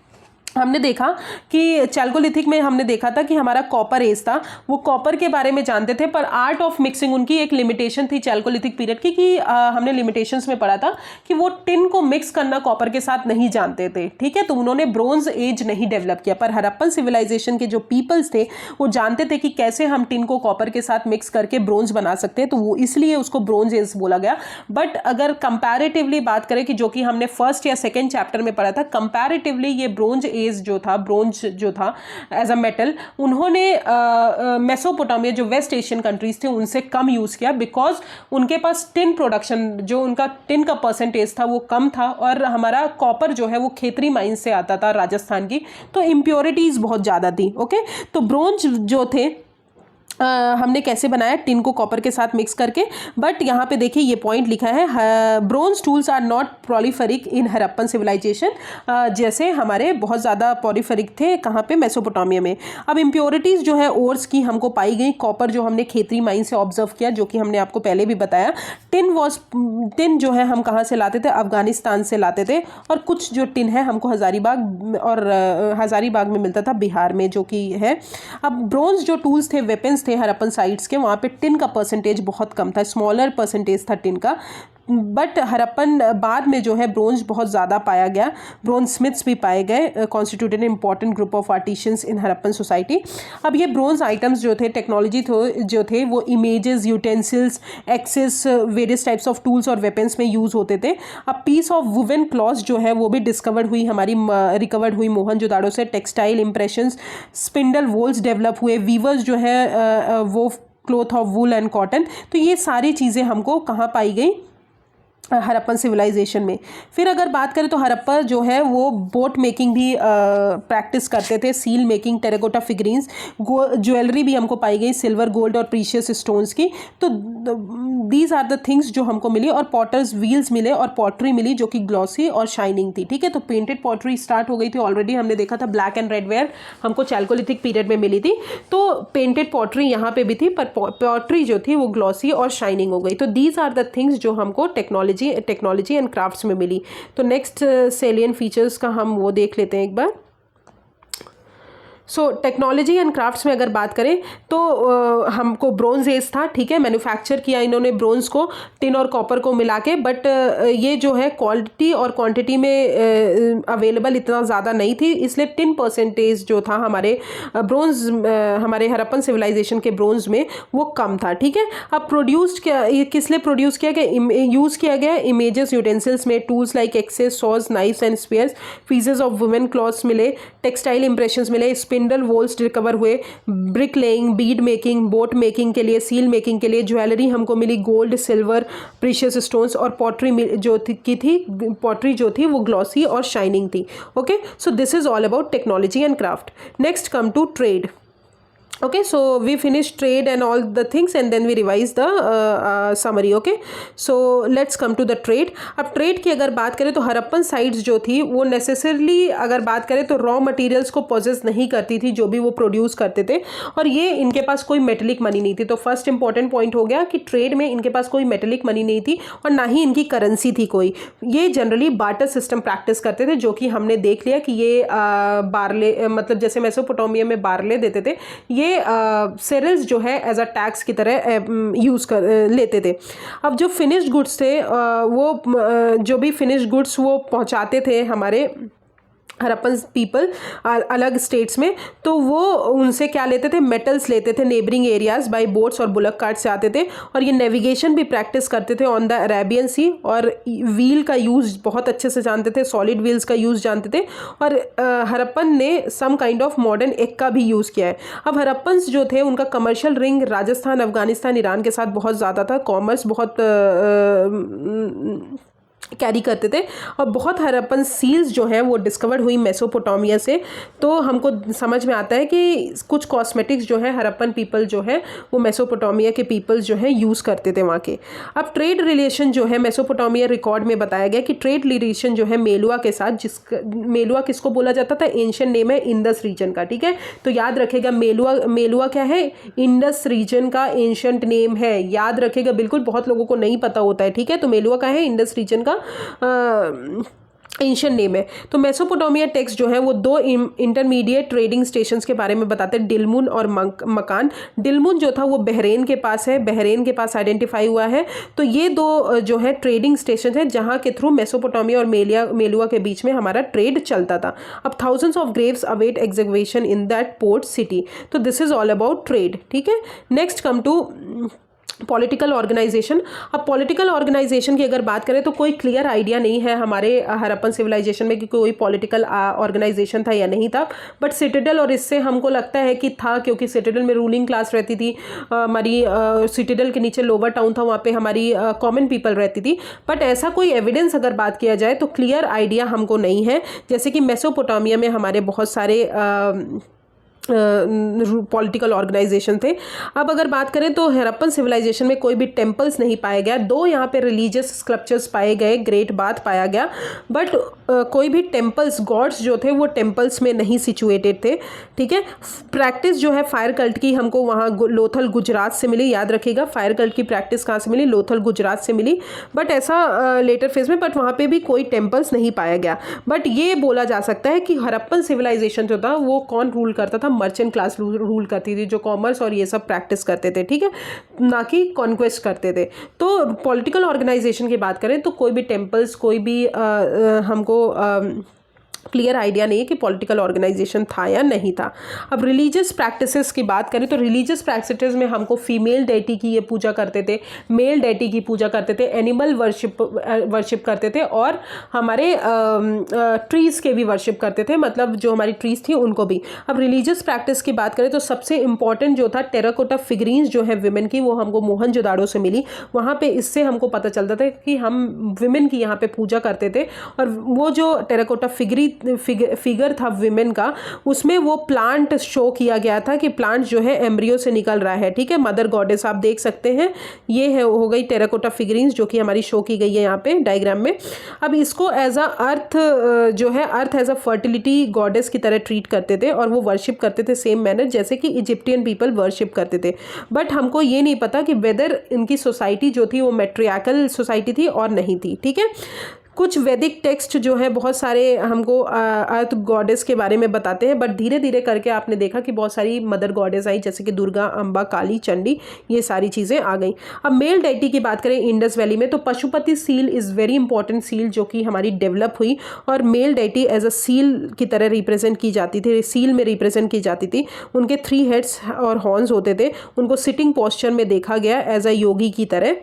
हमने देखा कि चैल्कोलिथिक में हमने देखा था कि हमारा कॉपर एज था, वो कॉपर के बारे में जानते थे, पर आर्ट ऑफ मिक्सिंग उनकी एक लिमिटेशन थी चैल्कोलिथिक पीरियड की, कि हमने लिमिटेशंस में पढ़ा था कि वो टिन को मिक्स करना कॉपर के साथ नहीं जानते थे, ठीक है। तो उन्होंने ब्रोंज एज नहीं डेवलप किया, पर हरप्पन सिविलाइजेशन के जो पीपल्स थे वो जानते थे कि कैसे हम टिन को कॉपर के साथ मिक्स करके ब्रोंज बना सकते हैं, तो वो इसलिए उसको ब्रोंज एज बोला गया। बट अगर कंपैरेटिवली बात करें, कि जो कि हमने फर्स्ट या सेकेंड चैप्टर में पढ़ा था, कंपैरेटिवली ये ब्रोंज जो था, ब्रोंज जो था एज अ मेटल, उन्होंने मेसोपोटामिया जो वेस्ट एशियन कंट्रीज थे उनसे कम यूज किया, बिकॉज उनके पास टिन प्रोडक्शन, जो उनका टिन का परसेंटेज था वो कम था, और हमारा कॉपर जो है वो खेतरी माइन से आता था राजस्थान की, तो इम्प्योरिटीज बहुत ज़्यादा थी। ओके, तो ब्रोंज जो थे हमने कैसे बनाया? टिन को कॉपर के साथ मिक्स करके। बट यहाँ पे देखिए ये पॉइंट लिखा है, bronze tools are not prolific in Harappan civilisation, जैसे हमारे बहुत ज़्यादा प्रोलिफेरिक थे कहाँ पे? मेसोपोटामिया में। अब इम्प्योरिटीज़ जो है ओर्स की हमको पाई गई, कॉपर जो हमने खेतरी माइन से ऑब्जर्व किया, जो कि हमने आपको पहले भी बताया। टिन जो है हम कहाँ से लाते थे? अफगानिस्तान से लाते थे, और कुछ जो टिन है हमको हजारीबाग में मिलता था, बिहार में जो कि है। अब ब्रोंज जो टूल्स थे, वेपन्स साइट्स थे हरप्पन साइट्स के, वहाँ पे टिन का परसेंटेज बहुत कम था, स्मॉलर परसेंटेज था टिन का। बट हरप्पन बाद में जो है ब्रोंज बहुत ज़्यादा पाया गया, ब्रोंज स्मिथ्स भी पाए गए, constituted important group of artisans in Harappan society. अब ये ब्रोंज आइटम्स जो थे, टेक्नोलॉजी जो थे वो images, utensils, axes, various types of tools और वेपन्स में यूज़ होते थे। अब पीस ऑफ वुवन क्लॉथ जो है वो भी डिस्कवर्ड हुई, हमारी रिकवर्ड हुई मोहनजोदाड़ो से। टेक्सटाइल इंप्रेशंस, स्पिंडल वोल्स डेवलप हुए, वीवर्स जो है वो cloth of wool and cotton. तो ये सारी चीज़ें हमको कहाँ पाई गई, हरप्पन सिविलाइजेशन में। फिर अगर बात करें तो हरप्पा जो है वो बोट मेकिंग भी प्रैक्टिस करते थे, seal making, terracotta figurines, jewellery भी हमको पाई गई, सिल्वर, गोल्ड और प्रीशियस स्टोन्स की। तो दीज आर द थिंग्स जो हमको मिली। और पॉटर्स व्हील्स मिले और पॉटरी मिली जो कि ग्लॉसी और शाइनिंग थी। ठीक है, तो पेंटेड पॉटरी स्टार्ट हो गई थी, ऑलरेडी हमने देखा था ब्लैक एंड रेड वेयर हमको चैल्कोलिथिक पीरियड में मिली थी। तो पेंटेड पॉटरी यहाँ पे भी थी, पर पॉटरी जो थी वो ग्लॉसी और शाइनिंग हो गई। तो दीज आर द थिंग्स जो हमको टेक्नोलॉजी एंड क्राफ्ट्स में मिली। तो नेक्स्ट सेलियन फीचर्स का हम वो देख लेते हैं एक बार। सो टेक्नोलॉजी एंड क्राफ्ट्स में अगर बात करें तो हमको ब्रोंज एज था। ठीक है, मैन्युफैक्चर किया इन्होंने ब्रोंज को टिन और कॉपर को मिला के, बट ये जो है क्वालिटी और क्वांटिटी में अवेलेबल इतना ज़्यादा नहीं थी, इसलिए 10% जो था हमारे ब्रोंज, हमारे हरप्पन सिविलाइजेशन के ब्रोंज में वो कम था। ठीक है, अब प्रोड्यूस्ड क्या, किस लिए प्रोड्यूस किया गया, यूज़ किया गया इमेजेस, यूटेंसिल्स में tools like axes, saws, knifes and spears, pieces of women cloths मिले, टेक्सटाइल इंप्रेशंस मिले, स्पिंडल वोल्स रिकवर हुए, brick laying, bead making, boat making के लिए, सील मेकिंग के लिए ज्वेलरी हमको मिली, गोल्ड, सिल्वर, प्रीशियस स्टोन्स, और पॉटरी जो थी पॉटरी जो थी वो ग्लॉसी और शाइनिंग थी। Okay, so this is all about technology and craft. Next come to trade. Okay, so we finished trade and all the things and then we revise the summary. Okay, so let's come to the trade. अब trade की अगर बात करें तो Harappan sites जो थी वो necessarily अगर बात करें तो रॉ मटेरियल्स को पोजेस नहीं करती थी जो भी वो प्रोड्यूस करते थे, और ये इनके पास कोई मेटेलिक मनी नहीं थी। तो फर्स्ट इंपॉर्टेंट पॉइंट हो गया कि ट्रेड में इनके पास कोई मेटेलिक मनी नहीं थी और ना ही इनकी करेंसी थी कोई। ये जनरली बार्टर सिस्टम प्रैक्टिस करते थे, जो कि हमने देख लिया कि ये बार्ले, मतलब जैसे मेसोपोटामिया में बार्ले देते थे, ये सेरल्स जो है एज अ टैक्स की तरह यूज़ कर लेते थे। अब जो फिनिश्ड गुड्स थे वो जो भी फिनिश्ड गुड्स वो पहुंचाते थे हमारे हरप्पन पीपल अलग स्टेट्स में, तो वो उनसे क्या लेते थे, मेटल्स लेते थे नेबरिंग एरियाज बाय बोट्स और बुलक कार्ट से आते थे। और ये नेविगेशन भी प्रैक्टिस करते थे ऑन द अरेबियन सी, और व्हील का यूज़ बहुत अच्छे से जानते थे, सॉलिड व्हील्स का यूज़ जानते थे। और हरप्पन ने सम काइंड ऑफ मॉडर्न एक का भी यूज़ किया है। अब हरप्पन्स जो थे उनका commercial ring Rajasthan, Afghanistan, Iran के साथ बहुत ज़्यादा था, कॉमर्स बहुत कैरी करते थे। और बहुत हरप्पन सील्स जो हैं वो डिस्कवर्ड हुई मेसोपोटामिया से। तो हमको समझ में आता है कि कुछ कॉस्मेटिक्स जो है हरप्पन पीपल जो है वो मेसोपोटामिया के पीपल्स जो है यूज़ करते थे वहाँ के। अब ट्रेड रिलेशन जो है मेसोपोटामिया रिकॉर्ड में बताया गया कि ट्रेड रिलेशन जो है मेलुआ के साथ, जिसका मेलुआ किसको बोला जाता था, एंशिएंट नेम है इंडस रीजन का। ठीक है, तो याद रखेगा मेलुआ क्या है, इंडस रीजन का एंशिएंट नेम है, याद रखेगा बिल्कुल, बहुत लोगों को नहीं पता होता है। ठीक है, तो मेलुआ का है इंडस रीजन का एंशिएंट नेम है। तो मेसोपोटामिया टेक्स्ट जो है वो दो इंटरमीडिएट ट्रेडिंग स्टेशंस के बारे में बताते हैं, डिलमुन और मकान। डिलमुन जो था वो बहरेन के पास है, बहरेन के पास आइडेंटिफाई हुआ है। तो ये दो जो है ट्रेडिंग स्टेशन है जहाँ के थ्रू मेसोपोटामिया और मेलुआ के बीच में हमारा ट्रेड चलता था। अब thousands of graves await execution in that port city. तो this is all about trade. ठीक है, next come to political organisation. अब पॉलिटिकल ऑर्गेनाइजेशन की अगर बात करें तो कोई क्लियर आइडिया नहीं है हमारे हरप्पन सिविलाइजेशन में कि कोई पॉलिटिकल ऑर्गेनाइजेशन था या नहीं था। बट सिटाडेल, और इससे हमको लगता है कि था, क्योंकि सिटाडेल में रूलिंग क्लास रहती थी, हमारी सिटाडेल के नीचे लोअर टाउन था, वहाँ पे हमारी कॉमन पीपल रहती थी। बट ऐसा कोई एविडेंस अगर बात किया जाए तो क्लियर आइडिया हमको नहीं है। जैसे कि मेसोपोटामिया में हमारे बहुत सारे पॉलिटिकल ऑर्गेनाइजेशन थे। अब अगर बात करें तो हरप्पन सिविलाइजेशन में कोई भी टेम्पल्स नहीं पाया गया। दो यहाँ पे रिलीजियस स्कल्पचर्स पाए गए, ग्रेट बाथ पाया गया, बट कोई भी टेम्पल्स, गॉड्स जो थे वो टेम्पल्स में नहीं सिचुएटेड थे। ठीक है, प्रैक्टिस जो है फायर कल्ट की हमको वहाँ लोथल गुजरात से मिली। याद रखिएगा, फायर कल्ट की प्रैक्टिस कहाँ से मिली, लोथल गुजरात से मिली। बट ऐसा लेटर फेज में, बट वहाँ पे भी कोई टेम्पल्स नहीं पाया गया। बट ये बोला जा सकता है कि हरप्पन सिविलाइजेशन जो था वो कौन रूल करता था, मर्चेंट क्लास रूल करती थी, जो कॉमर्स और ये सब प्रैक्टिस करते थे, ठीक है, ना कि कॉन्क्वेस्ट करते थे। तो पॉलिटिकल ऑर्गेनाइजेशन की बात करें तो कोई भी टेम्पल्स, कोई भी हमको क्लियर आइडिया नहीं है कि पॉलिटिकल ऑर्गेनाइजेशन था या नहीं था। अब रिलीजियस प्रैक्टिसेस की बात करें तो रिलीजियस प्रैक्टिसेस में हमको फीमेल डेटी की ये पूजा करते थे, मेल डेटी की पूजा करते थे, एनिमल वर्शिप करते थे, और हमारे ट्रीज़ के भी वर्शिप करते थे, मतलब जो हमारी ट्रीज़ थी उनको भी। अब रिलीजियस प्रैक्टिस की बात करें तो सबसे इंपॉर्टेंट जो था टेराकोटा फिगरीन्स जो है विमेन की, वो हमको मोहनजोदाड़ो से मिली। वहाँ पे इससे हमको पता चलता था कि हम विमेन की यहाँ पे पूजा करते थे, और वो जो टेराकोटा फिगर था विमेन का, उसमें वो प्लांट शो किया गया था कि प्लांट जो है एम्ब्रियो से निकल रहा है, ठीक है, मदर गॉडेस आप देख सकते हैं। ये है हो गई टेराकोटा फिगरीन्स जो कि हमारी शो की गई है यहाँ पे डायग्राम में। अब इसको एज अ अर्थ जो है, earth as a fertility goddess की तरह ट्रीट करते थे, और वो वर्शिप करते थे सेम मैनर जैसे कि इजिप्टियन पीपल वर्शिप करते थे। बट हमको ये नहीं पता कि वेदर इनकी सोसाइटी जो थी वो मैट्रियार्कल सोसाइटी थी और नहीं थी, ठीक है। कुछ वैदिक टेक्स्ट जो है बहुत सारे हमको अर्थ गॉडेस के बारे में बताते हैं, बट धीरे धीरे करके आपने देखा कि बहुत सारी मदर गॉडेस आई, जैसे कि दुर्गा, अंबा, काली, चंडी, ये सारी चीज़ें आ गई। अब मेल डेटी की बात करें इंडस वैली में तो Pashupati seal is very important seal जो कि हमारी डेवलप हुई, और male deity as a seal की तरह रिप्रेजेंट की जाती थी, सील में रिप्रेजेंट की जाती थी। उनके 3 हेड्स और हॉर्न्स होते थे, उनको सिटिंग पोस्चर में देखा गया एज अ योगी की तरह।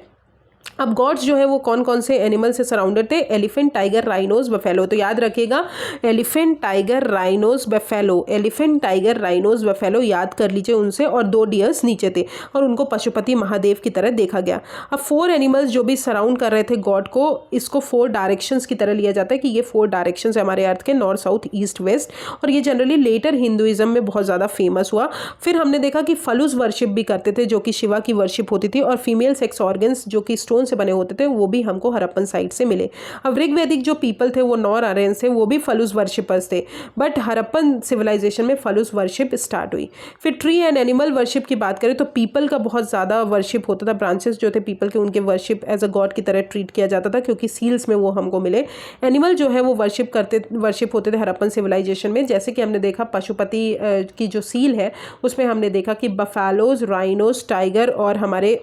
अब गॉड्स जो है वो कौन कौन से एनिमल से सराउंडेड थे? Elephant, tiger, rhinos, buffalo. तो याद रखिएगा, elephant, tiger, rhinos, buffalo, elephant, tiger, rhinos, buffalo याद कर लीजिए उनसे, और 2 डियर्स नीचे थे, और उनको पशुपति महादेव की तरह देखा गया। अब 4 एनिमल्स जो भी सराउंड कर रहे थे गॉड को, इसको 4 डायरेक्शंस की तरह लिया जाता है कि ये 4 डायरेक्शंस है हमारे अर्थ के, नॉर्थ, साउथ, ईस्ट, वेस्ट, और ये जनरली लेटर हिंदुइज्म में बहुत ज़्यादा फेमस हुआ। फिर हमने देखा कि फलूस वर्शिप भी करते थे जो कि शिवा की वर्शिप होती थी, और फीमेल सेक्स ऑर्गन्स जो कि स्टोन से बने होते थे वो भी हमको हड़प्पन साइट से मिले। अब ऋग्वैदिक जो पीपल थे वो नॉर आर्यंस थे, वो भी फलूस वर्शिपर्स थे, बट हड़प्पन सिविलाइजेशन में फलूस वर्शिप स्टार्ट हुई। फिर ट्री एंड एनिमल वर्शिप की बात करें तो पीपल का बहुत ज़्यादा वर्शिप होता था, ब्रांचेस जो थे पीपल के उनके वर्शिप एज अ गॉड की तरह ट्रीट किया जाता था, क्योंकि सील्स में वो हमको मिले। एनिमल जो है वो वर्शिप होते थे हड़प्पन सिविलाइजेशन में, जैसे कि हमने देखा पशुपति की जो सील है उसमें हमने देखा कि बफेलोज, राइनोस, टाइगर और हमारे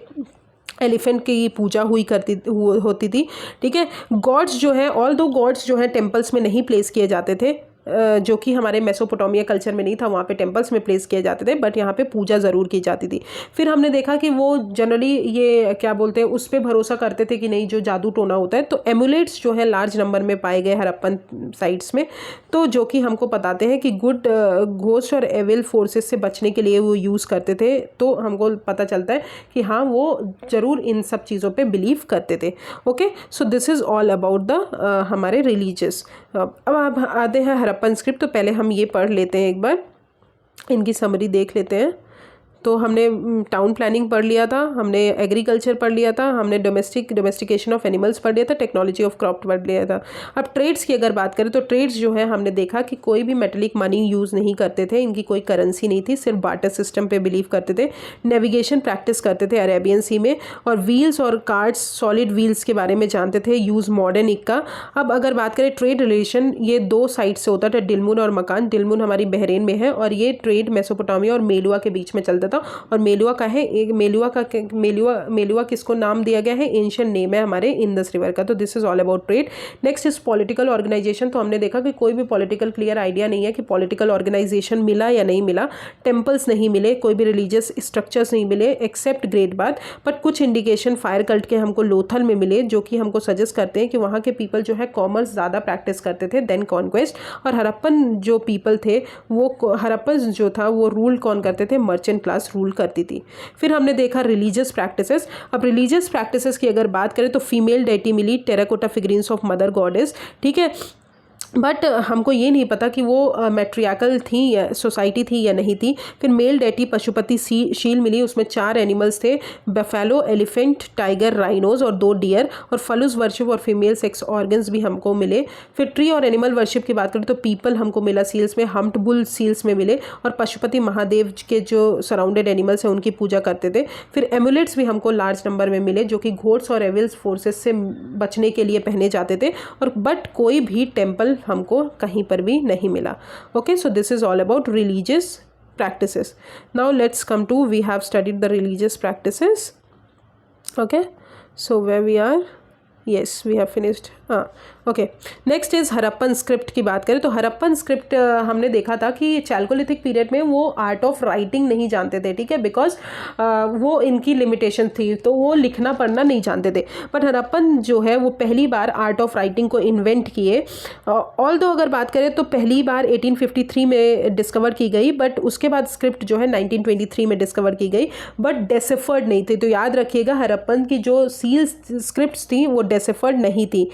एलिफेंट की पूजा होती थी, ठीक है। गॉड्स जो है, ऑल दो गॉड्स जो है टेम्पल्स में नहीं प्लेस किए जाते थे, जो कि हमारे मेसोपोटामिया कल्चर में नहीं था, वहाँ पे टेम्पल्स में प्लेस किए जाते थे, बट यहाँ पे पूजा ज़रूर की जाती थी। फिर हमने देखा कि वो जनरली ये क्या बोलते हैं, उस पर भरोसा करते थे कि नहीं जो जादू टोना होता है, तो एमुलेट्स जो है लार्ज नंबर में पाए गए हड़प्पन साइट्स में, तो जो कि हमको बताते हैं कि गुड घोस्ट और एविल फोर्सेस से बचने के लिए वो यूज़ करते थे। तो हमको पता चलता है कि हाँ वो ज़रूर इन सब चीज़ों पे बिलीव करते थे। Okay, so this is all about the हमारे रिलीजियस। अब आप आते हैं हड़प्पन स्क्रिप्ट, तो पहले हम ये पढ़ लेते हैं, एक बार इनकी समरी देख लेते हैं। तो हमने टाउन प्लानिंग पढ़ लिया था, हमने एग्रीकल्चर पढ़ लिया था, हमने डोमेस्टिकेशन ऑफ एनिमल्स पढ़ लिया था, टेक्नोलॉजी ऑफ क्रॉप पढ़ लिया था। अब ट्रेड्स की अगर बात करें तो ट्रेड्स जो है हमने देखा कि कोई भी मेटेलिक मनी यूज़ नहीं करते थे, इनकी कोई करेंसी नहीं थी, सिर्फ बार्टर सिस्टम पे बिलीव करते थे। नेविगेशन प्रैक्टिस करते थे अरेबियन सी में, और व्हील्स और कार्ड्स, सॉलिड व्हील्स के बारे में जानते थे, यूज़ मॉडर्न इक्का। अब अगर बात करें ट्रेड रिलेशन, ये 2 साइड से होता था, दिलमुन और मकान। दिलमुन हमारी बहरेन में है, और ये ट्रेड मेसोपोटामिया और मेलुआ के बीच में चलता था। और मेलुआ का है, एक मेलुआ किसको नाम दिया गया है, एंशिएंट नेम है हमारे इंडस रिवर का। तो this is all about trade. Next is political organization. तो हमने देखा कि कोई भी पॉलिटिकल क्लियर आइडिया नहीं है कि पॉलिटिकल ऑर्गेनाइजेशन मिला या नहीं मिला, टेम्पल्स नहीं मिले, कोई भी रिलीजियस स्ट्रक्चर्स नहीं मिले एक्सेप्ट ग्रेट बाथ, बट कुछ इंडिकेशन फायर कल्ट के हमको लोथल में मिले, जो कि हमको सजेस्ट करते हैं कि वहाँ के पीपल जो है कॉमर्स ज़्यादा प्रैक्टिस करते थे देन कॉन्क्वेस्ट। और हड़प्पन जो पीपल थे वो हड़प्पन जो था वो रूल कौन करते थे, मर्चेंट क्लास रूल करती थी। फिर हमने देखा रिलीजियस प्रैक्टिसेस। अब रिलीजियस प्रैक्टिसेस की अगर बात करें तो फीमेल डेटी मिली, terracotta figurines of mother goddess, ठीक है, बट हमको ये नहीं पता कि वो मैट्रियाकल थी या सोसाइटी थी या नहीं थी। फिर मेल डेटी पशुपति शील मिली, उसमें 4 एनिमल्स थे, बफेलो, एलिफेंट, टाइगर, राइनोज और 2 डियर। और फलूस वर्शिप और फीमेल सेक्स ऑर्गन्स भी हमको मिले। फिर ट्री और एनिमल वर्शिप की बात करें तो पीपल हमको मिला सील्स में, हम्प्ड बुल सील्स में मिले, और पशुपति महादेव के जो सराउंडेड एनिमल्स हैं उनकी पूजा करते थे। फिर एमुलेट्स भी हमको लार्ज नंबर में मिले, जो कि घोड्स और एविल्स फोर्सेस से बचने के लिए पहने जाते थे, और बट कोई भी टेम्पल हमको कहीं पर भी नहीं मिला। Okay, so this is all about religious practices. Now let's come to, we have studied the religious practices. Okay, so where we are, yes, we have finished. Okay, next is Harappan script की बात करें तो Harappan script हमने देखा था कि Chalcolithic period में वो आर्ट ऑफ राइटिंग नहीं जानते थे, ठीक है, बिकॉज वो इनकी लिमिटेशन थी, तो वो लिखना पढ़ना नहीं जानते थे. बट हरप्पन जो है वो पहली बार आर्ट ऑफ राइटिंग को इन्वेंट किए. ऑल्दो अगर बात करें तो पहली बार 1853 में डिस्कवर की गई, बट उसके बाद स्क्रिप्ट जो है 1923 में डिस्कवर की गई, बट डेसिफर्ड नहीं थी. तो याद रखिएगा, हरप्पन की जो सील्स स्क्रिप्ट्स थी वो डेसिफर्ड नहीं थी.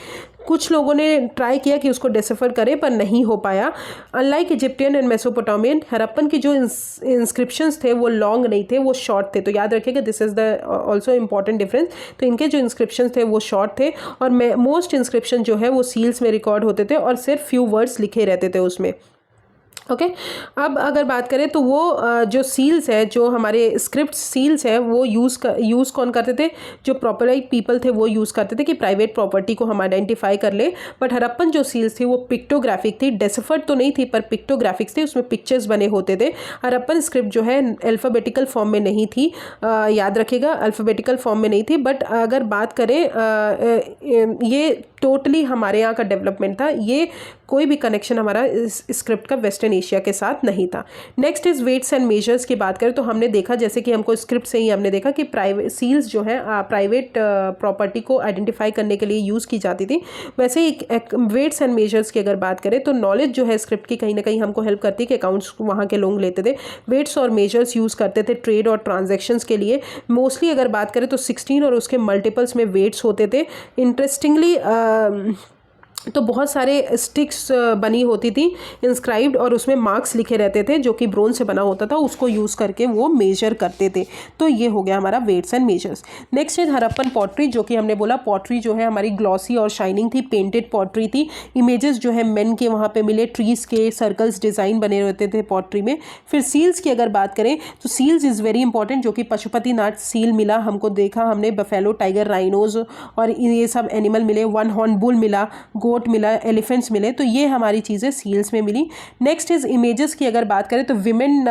कुछ लोगों ने ट्राई किया कि उसको डेसिफर करें पर नहीं हो पाया. Unlike Egyptian and Mesopotamian, Harappan की जो इंस्क्रिप्शंस थे वो लॉन्ग नहीं थे, वो शॉर्ट थे. तो याद रखिएगा, this is the also important difference. तो इनके जो इंस्क्रिप्शंस थे वो शॉर्ट थे और मोस्ट इंस्क्रिप्शन जो है वो सील्स में रिकॉर्ड होते थे और सिर्फ फ्यू वर्ड्स लिखे रहते थे उसमें. ओके, अब अगर बात करें तो वो जो सील्स है, जो हमारे स्क्रिप्ट सील्स है, वो यूज़ कौन करते थे? जो प्रॉपराइट पीपल थे वो यूज़ करते थे कि प्राइवेट प्रॉपर्टी को हम आइडेंटिफाई कर ले. बट हरप्पन जो सील्स थी वो पिक्टोग्राफिक थी, डेसिफर्ड तो नहीं थी पर पिक्टोग्राफिक्स थी, उसमें पिक्चर्स बने होते थे. हरप्पन स्क्रिप्ट जो है अल्फ़ाबेटिकल फॉर्म में नहीं थी, याद रखिएगा, अल्फ़ाबेटिकल फॉर्म में नहीं थी. बट अगर बात करें, ये टोटली हमारे यहाँ का डेवलपमेंट था, ये कोई भी कनेक्शन हमारा इस स्क्रिप्ट का वेस्टर्न एशिया के साथ नहीं था. Next is weights and measures की बात करें तो हमने देखा, जैसे कि हमको स्क्रिप्ट से ही हमने देखा कि प्राइवेट सील्स जो है प्राइवेट प्रॉपर्टी को आइडेंटिफाई करने के लिए यूज़ की जाती थी. वैसे ही वेट्स एंड मेजर्स की अगर बात करें तो नॉलेज जो है स्क्रिप्ट की कहीं ना कहीं हमको हेल्प करती है कि अकाउंट्स वहाँ के लोग लेते थे. वेट्स और मेजर्स यूज़ करते थे ट्रेड और ट्रांजेक्शन्स के लिए. मोस्टली अगर बात करें तो 16 और उसके मल्टीपल्स में वेट्स होते थे. इंटरेस्टिंगली तो बहुत सारे स्टिक्स बनी होती थी इंस्क्राइब्ड और उसमें मार्क्स लिखे रहते थे जो कि ब्रोंज से बना होता था, उसको यूज़ करके वो मेजर करते थे. तो ये हो गया हमारा वेट्स एंड मेजर्स. नेक्स्ट है हरप्पन पॉटरी, जो कि हमने बोला पॉटरी जो है हमारी ग्लॉसी और शाइनिंग थी, पेंटेड पॉटरी थी. इमेजेस जो है मेन के वहाँ पे मिले, ट्रीज़ के सर्कल्स डिज़ाइन बने रहते थे पॉटरी में. फिर सील्स की अगर बात करें तो सील्स इज़ वेरी इंपॉर्टेंट, जो कि पशुपतिनाथ सील मिला हमको, देखा हमने बफेलो, टाइगर, राइनोज और ये सब एनिमल मिले. वन हॉर्न बुल मिला, गोट मिला, एलिफेंट्स मिले. तो ये हमारी चीज़ें सील्स में मिली. नेक्स्ट इज इमेजेस की अगर बात करें तो विमेन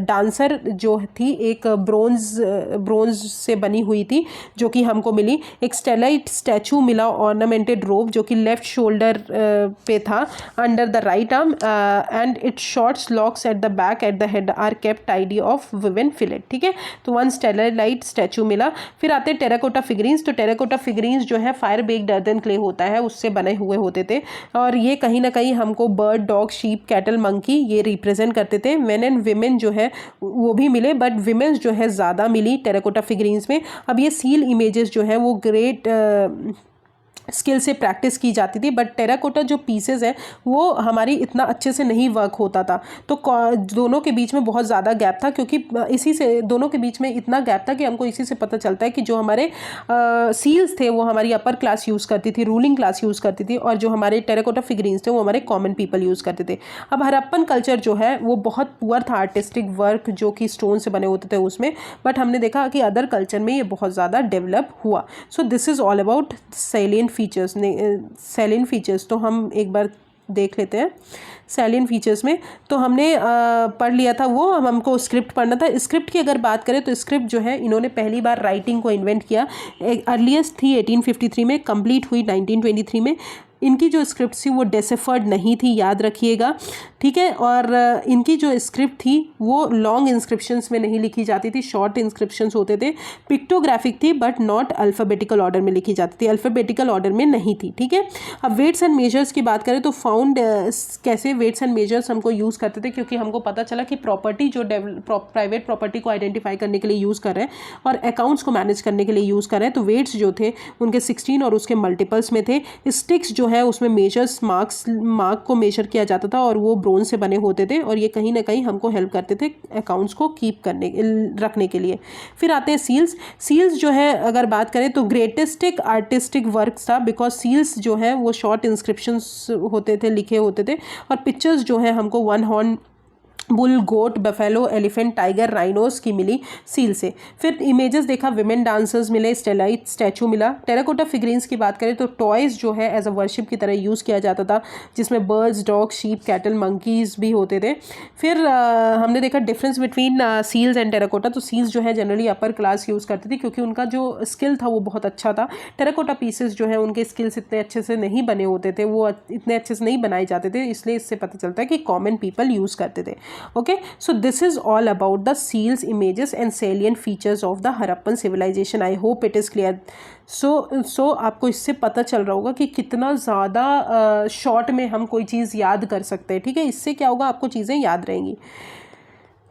डांसर जो थी एक ब्रोंज से बनी हुई थी जो कि हमको मिली. एक स्टेलाइट स्टैचू मिला, ऑर्नामेंटेड रोब, जो कि लेफ्ट शोल्डर पे था under the right arm and it shorts locks at the back at the head are kept tidy of women fillet. ठीक है, तो वन स्टेलाइट स्टैचू मिला. फिर आते टेराकोटा फिगरीन्स. तो टेराकोटा फिगरीन्स जो है फायर बेक्ड अर्दन क्ले होता है उससे बने हुए होते थे और ये कहीं ना कहीं हमको bird, dog, sheep, cattle, monkey ये रिप्रेजेंट करते थे. मेन एंड विमेन जो है वो भी मिले, बट विमेन्स जो है ज़्यादा मिली टेराकोटा फिगरीन्स में. अब ये सील इमेजेस जो है वो ग्रेट स्किल से प्रैक्टिस की जाती थी, बट टेराकोटा जो पीसेस है वो हमारी इतना अच्छे से नहीं वर्क होता था. तो दोनों के बीच में बहुत ज़्यादा गैप था, क्योंकि इसी से दोनों के बीच में इतना गैप था कि हमको इसी से पता चलता है कि जो हमारे सील्स थे वो हमारी अपर क्लास यूज़ करती थी, रूलिंग क्लास यूज़ करती थी, और जो हमारे टेराकोटा फिगरीन्स थे वो हमारे कॉमन पीपल यूज़ करते थे. अब हरप्पन कल्चर जो है वो बहुत पुअर था आर्टिस्टिक वर्क जो कि स्टोन से बने होते थे उसमें, बट हमने देखा कि अदर कल्चर में ये बहुत ज़्यादा डेवलप हुआ. So this is all about salient features. तो हम एक बार देख लेते हैं सैलिएंट फीचर्स में. तो हमने पढ़ लिया था वो, हमको स्क्रिप्ट पढ़ना था. स्क्रिप्ट की अगर बात करें तो स्क्रिप्ट जो है इन्होंने पहली बार राइटिंग को इन्वेंट किया. अर्लीस्ट थी 1853 में, कंप्लीट हुई 1923 में. इनकी जो स्क्रिप्ट थी वो डेसिफर्ड नहीं थी, याद रखिएगा, ठीक है. और इनकी जो स्क्रिप्ट थी वो लॉन्ग इंस्क्रिप्शंस में नहीं लिखी जाती थी, शॉर्ट इंस्क्रिप्शंस होते थे. पिक्टोग्राफिक थी बट नॉट अल्फ़ाबेटिकल ऑर्डर में लिखी जाती थी, अल्फ़ाबेटिकल ऑर्डर में नहीं थी, ठीक है. अब वेट्स एंड मेजर्स की बात करें तो फाउंड कैसे वेट्स एंड मेजर्स हमको यूज़ करते थे, क्योंकि हमको पता चला कि प्रॉपर्टी जो प्राइवेट प्रॉपर्टी को आइडेंटिफाई करने के लिए यूज़ कर रहे हैं और अकाउंट्स को मैनेज करने के लिए यूज़ कर रहे हैं, तो वेट्स जो थे उनके 16 और उसके मल्टीपल्स में थे. स्टिक्स जो है उसमें मेजर्स मार्क को मेजर किया जाता था और वो ब्रोंज से बने होते थे, और ये कहीं ना कहीं हमको हेल्प करते थे अकाउंट्स को रखने के लिए. फिर आते हैं सील्स जो है अगर बात करें तो ग्रेटेस्टिक आर्टिस्टिक वर्क था, बिकॉज सील्स जो है वो शॉर्ट इंस्क्रिप्शंस होते थे, लिखे होते थे. और पिक्चर्स जो है हमको वन हॉर्न बुल, गोट, बफेलो, एलिफेंट, टाइगर, राइनोस की मिली सील से। फिर इमेजेस देखा, विमेन डांसर्स मिले, स्टेलाइट स्टैचू मिला। टेराकोटा फिगरीन्स की बात करें तो टॉयज़ जो है एज अ वर्शिप की तरह यूज़ किया जाता था, जिसमें birds, dog, sheep, cattle, monkeys भी होते थे। फिर हमने देखा difference between seals and terracotta. तो सील्स जो है जनरली अपर क्लास यूज़ करती थी क्योंकि उनका जो स्किल था वो बहुत अच्छा था। टेराकोटा पीसेस जो है उनके स्किल्स इतने अच्छे से नहीं बने होते थे, वो इतने अच्छे से नहीं बनाए जाते थे, इसलिए इससे पता चलता है कि कॉमन पीपल यूज़ करते थे। Okay, so this is all about the seals, images and salient features of the Harappan civilization. I hope it is clear. So आपको इससे पता चल रहा होगा कि कितना ज़्यादा शॉर्ट में हम कोई चीज़ याद कर सकते हैं। ठीक है, इससे क्या होगा, आपको चीज़ें याद रहेंगी।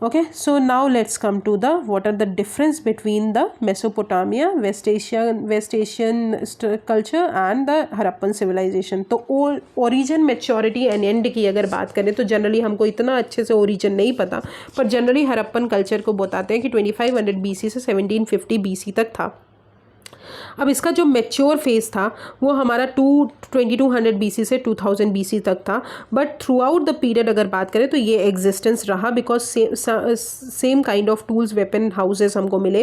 Okay, so now let's come to the what are the difference between the Mesopotamia, West Asian culture and the Harappan civilization. तो origin, maturity and end की अगर बात करें तो जनरली हमको इतना अच्छे से origin नहीं पता, पर जनरली हरप्पन कल्चर को बताते हैं कि 2500 BC से 1750 BC तक था। अब इसका जो मैच्योर फेज था वो हमारा 2200 BC से 2000 BC तक था, but through out the period अगर बात करें तो ये एग्जिस्टेंस रहा because same kind of tools, weapon, houses हमको मिले।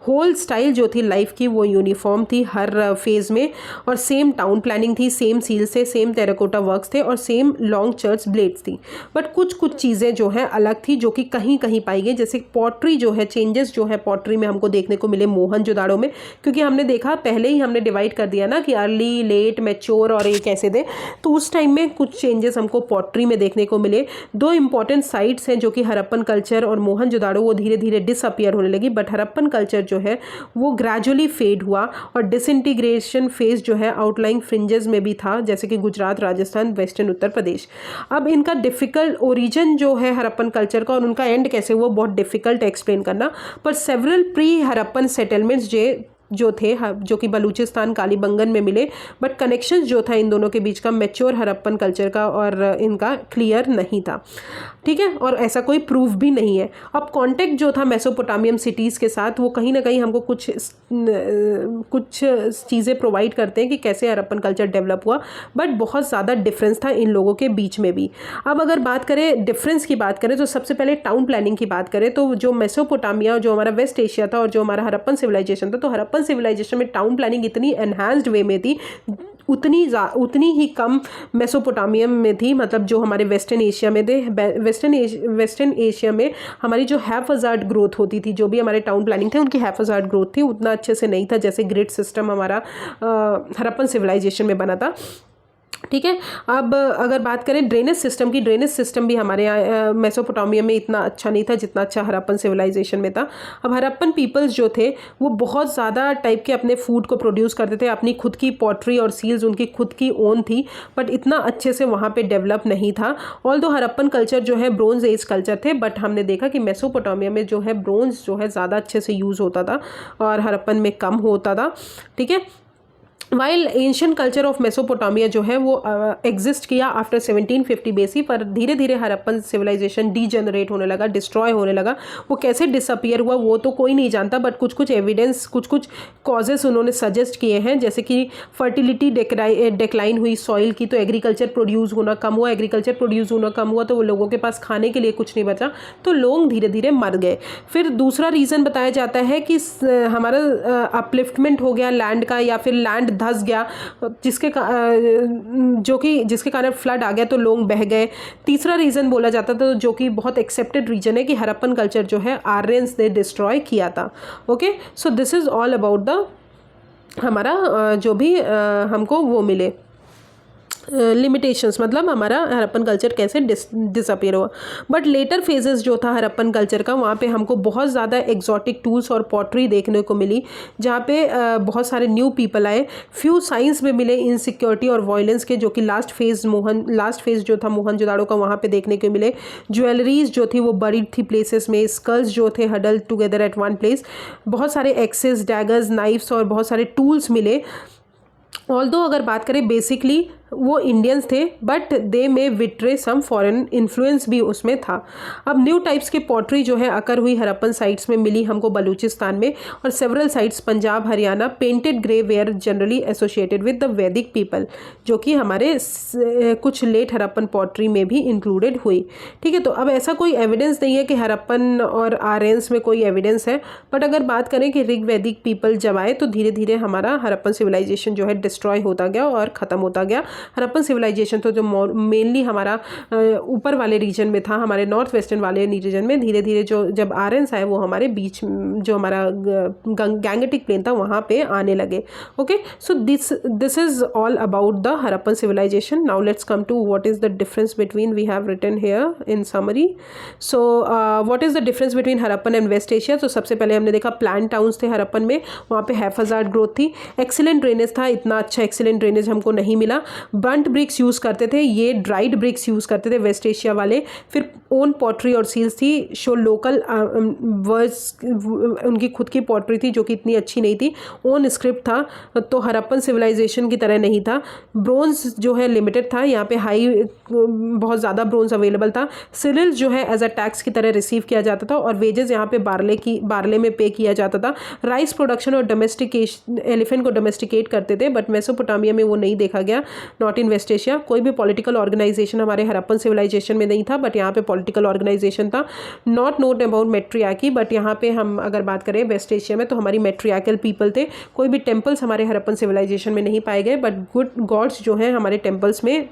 होल स्टाइल जो थी लाइफ की वो यूनिफॉर्म थी हर फेज में, और सेम टाउन प्लानिंग थी, सेम सील से, सेम टेराकोटा वर्क्स थे और सेम लॉन्ग चर्च ब्लेड्स थी। बट कुछ कुछ चीज़ें जो हैं अलग थी जो कि कहीं कहीं पाई गई, जैसे पॉटरी जो है, चेंजेस जो है पॉटरी में हमको देखने को मिले मोहनजोदाड़ो में, क्योंकि हमने देखा पहले ही हमने डिवाइड कर दिया ना कि अर्ली, लेट, मैच्योर और ये कैसे थे, तो उस टाइम में कुछ चेंजेस हमको पॉटरी में देखने को मिले। दो इंपॉर्टेंट साइट्स हैं जो कि हरप्पन कल्चर और मोहनजोदाड़ो, वो धीरे धीरे डिसअपियर होने लगी, बट हरप्पन कल्चर जो है वो ग्रेजुअली फेड हुआ और डिसइंटीग्रेशन फेज जो है आउटलाइंग फ्रिंजेस में भी था, जैसे कि गुजरात, राजस्थान, वेस्टर्न उत्तर प्रदेश। अब इनका डिफिकल्ट ओरिजिन जो है हरप्पन कल्चर का और उनका एंड कैसे हुआ बहुत डिफिकल्ट एक्सप्लेन करना, पर सेवरल प्री हरप्पन सेटलमेंट्स जो थे जो कि बलूचिस्तान, कालीबंगन में मिले, बट कनेक्शंस जो था इन दोनों के बीच का मैच्योर हरप्पन कल्चर का और इनका क्लियर नहीं था। ठीक है, और ऐसा कोई प्रूफ भी नहीं है। अब कॉन्टेक्ट जो था मेसोपोटामियम सिटीज़ के साथ वो कहीं ना कहीं हमको कुछ चीज़ें प्रोवाइड करते हैं कि कैसे हरप्पन कल्चर डेवलप हुआ, बट बहुत ज़्यादा डिफरेंस था इन लोगों के बीच में भी। अब अगर बात करें डिफरेंस की बात करें तो सबसे पहले टाउन प्लानिंग की बात करें तो जो मेसोपोटामिया, जो हमारा वेस्ट एशिया था और जो हमारा हरप्पन सिविलाइजेशन था, तो हरप्पन सिविलाइजेशन में टाउन प्लानिंग इतनी एनहांस्ड वे में थी, उतनी ही कम मेसोपोटामियम में थी। मतलब जो हमारे वेस्टर्न एशिया में थे, वेस्टर्न एशिया में हमारी जो हैफजार्ड ग्रोथ होती थी, जो भी हमारे टाउन प्लानिंग थे उनकी हैफजार्ड ग्रोथ थी, उतना अच्छे से नहीं था जैसे ग्रिड सिस्टम हमारा हरप्पन सिविलाइजेशन में बना था। ठीक है, अब अगर बात करें ड्रेनेज सिस्टम की, ड्रेनेज सिस्टम भी हमारे यहाँ मेसोपोटामिया में इतना अच्छा नहीं था जितना अच्छा हरप्पन सिविलाइजेशन में था। अब हरप्पन पीपल्स जो थे वो बहुत ज़्यादा टाइप के अपने फूड को प्रोड्यूस करते थे, अपनी खुद की पॉटरी और सील्स उनकी खुद की ओन थी, बट इतना अच्छे से वहाँ पे डेवलप नहीं था। ऑल्दो हरप्पन कल्चर जो है ब्रोंज एज कल्चर थे, बट हमने देखा कि मेसोपोटामिया में जो है ब्रोंज जो है ज़्यादा अच्छे से यूज़ होता था और हरप्पन में कम होता था। ठीक है, while ancient culture of Mesopotamia जो है वो एग्जिस्ट किया आफ्टर 1750 BC, पर धीरे धीरे हरप्पन सिविलाइजेशन डीजनरेट होने लगा, डिस्ट्रॉय होने लगा। वो कैसे डिसअपियर हुआ वो तो कोई नहीं जानता, बट कुछ कुछ एविडेंस, कुछ कुछ कॉजेस उन्होंने सजेस्ट किए हैं, जैसे कि फर्टिलिटी डिक्लाइन हुई सॉइल की, तो एग्रीकल्चर प्रोड्यूस होना कम हुआ, एग्रीकल्चर प्रोड्यूस होना कम हुआ तो वो लोगों के पास खाने के लिए कुछ नहीं बचा, तो लोग धीरे धीरे मर गए। फिर दूसरा रीज़न बताया जाता है कि हमारा अपलिफ्टमेंट हो गया लैंड का, या फिर लैंड धंस गया जिसके कारण फ्लड आ गया तो लोग बह गए। तीसरा रीज़न बोला जाता था जो कि बहुत एक्सेप्टेड रीजन है कि हरप्पन कल्चर जो है आर्यंस ने डिस्ट्रॉय किया था। Okay, so this is all about the हमारा जो भी हमको वो मिले लिमिटेशंस, मतलब हमारा हरप्पन कल्चर कैसे डिसअपियर हुआ। बट लेटर फेजेस जो था हरप्पन कल्चर का, वहाँ पे हमको बहुत ज़्यादा एग्जॉटिक टूल्स और पॉटरी देखने को मिली, जहाँ पे बहुत सारे न्यू पीपल आए। फ्यू साइंस में मिले इनसिक्योरिटी और वायलेंस के, जो कि लास्ट फेज जो था मोहनजोदाड़ो का, वहाँ पे देखने को मिले। ज्वेलरीज जो थी वो बरीड थी प्लेसेस में, स्कल्स जो थे huddle together at one place, बहुत सारे एक्सेस, डैगर्स, नाइफ्स और बहुत सारे टूल्स मिले। ऑल्दो अगर बात करें बेसिकली वो इंडियंस थे बट दे में विट्रे सम फॉरेन इन्फ्लुएंस भी उसमें था। अब न्यू टाइप्स की पॉटरी जो है अकर हुई हरप्पन साइट्स में मिली हमको बलूचिस्तान में, और several sites Punjab Haryana. Painted grey ware generally associated with the वैदिक पीपल, जो कि हमारे कुछ लेट हरप्पन पॉटरी में भी इंक्लूडेड हुई। ठीक है, तो अब ऐसा कोई एविडेंस नहीं है कि हरप्पन और आर्यंस में कोई एविडेंस है, बट अगर बात करें कि ऋग वैदिक पीपल जब आए तो धीरे धीरे हमारा हरप्पन सिविलाइजेशन जो है डिस्ट्रॉय होता गया और ख़त्म होता गया। हरप्पन सिविलाइजेशन तो जो मेनली हमारा ऊपर वाले रीजन में था, हमारे नॉर्थ वेस्टर्न वाले रीजन में, धीरे धीरे जो जब आर्यंस आए वो हमारे बीच जो हमारा गैंगेटिक प्लेन था वहाँ पे आने लगे। Okay, so this is all about the Harappan civilization. Now let's come to what is the difference between, we have written here in summary. So what is the difference between Harappan and West Asia. तो सबसे पहले हमने देखा plant towns थे हरप्पन में, वहाँ पे हैफाजार्ड growth थी, एक्सीलेंट ड्रेनेज था, इतना अच्छा एक्सीलेंट ड्रेनेज हमको नहीं मिला। बर्न्ट ब्रिक्स यूज़ करते थे, ये ड्राइड ब्रिक्स यूज़ करते थे वेस्ट एशिया वाले। फिर ओन पॉटरी और सील्स थी, शो लोकल वर्ड्स, उनकी खुद की पॉटरी थी जो कि इतनी अच्छी नहीं थी। ओन स्क्रिप्ट था, तो हरप्पन सिविलाइजेशन की तरह नहीं था। ब्रोंज जो है लिमिटेड था, यहाँ पे बहुत ज़्यादा ब्रोंज अवेलेबल था। सिरिल्स जो है एज अ टैक्स की तरह रिसीव किया जाता था, और वेजेस यहाँ पे बार्ले में पे किया जाता था। राइस प्रोडक्शन और डोमेस्टिकेशन, एलिफेंट को डोमेस्टिकेट करते थे, बट मेसोपोटामिया में वो नहीं देखा गया, नॉट इन वेस्ट एशिया। कोई भी पॉलिटिकल ऑर्गेनाइजेशन हमारे हरप्पन सिविलाइजेशन में नहीं था, बट यहाँ पे पॉलिटिकल ऑर्गेनाइजेशन था। नॉट नोट अबाउट मेट्रियार्की, बट यहाँ पे हम अगर बात करें वेस्ट एशिया में तो हमारी मेट्रियार्कल पीपल थे। कोई भी टेम्पल्स हमारे हरप्पन सिविलाइजेशन में नहीं पाए गए, बट गुड गॉड्स जो हैं हमारे टेम्पल्स में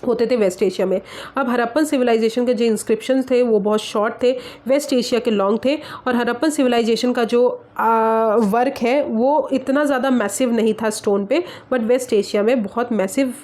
होते थे वेस्ट एशिया में। अब हरप्पन सिविलाइजेशन के जो इंस्क्रिप्शन थे वो बहुत शॉर्ट थे, वेस्ट एशिया के लॉन्ग थे, और हरप्पन सिविलाइजेशन का जो वर्क है वो इतना ज़्यादा मैसिव नहीं था स्टोन पे, बट वेस्ट एशिया में बहुत मैसिव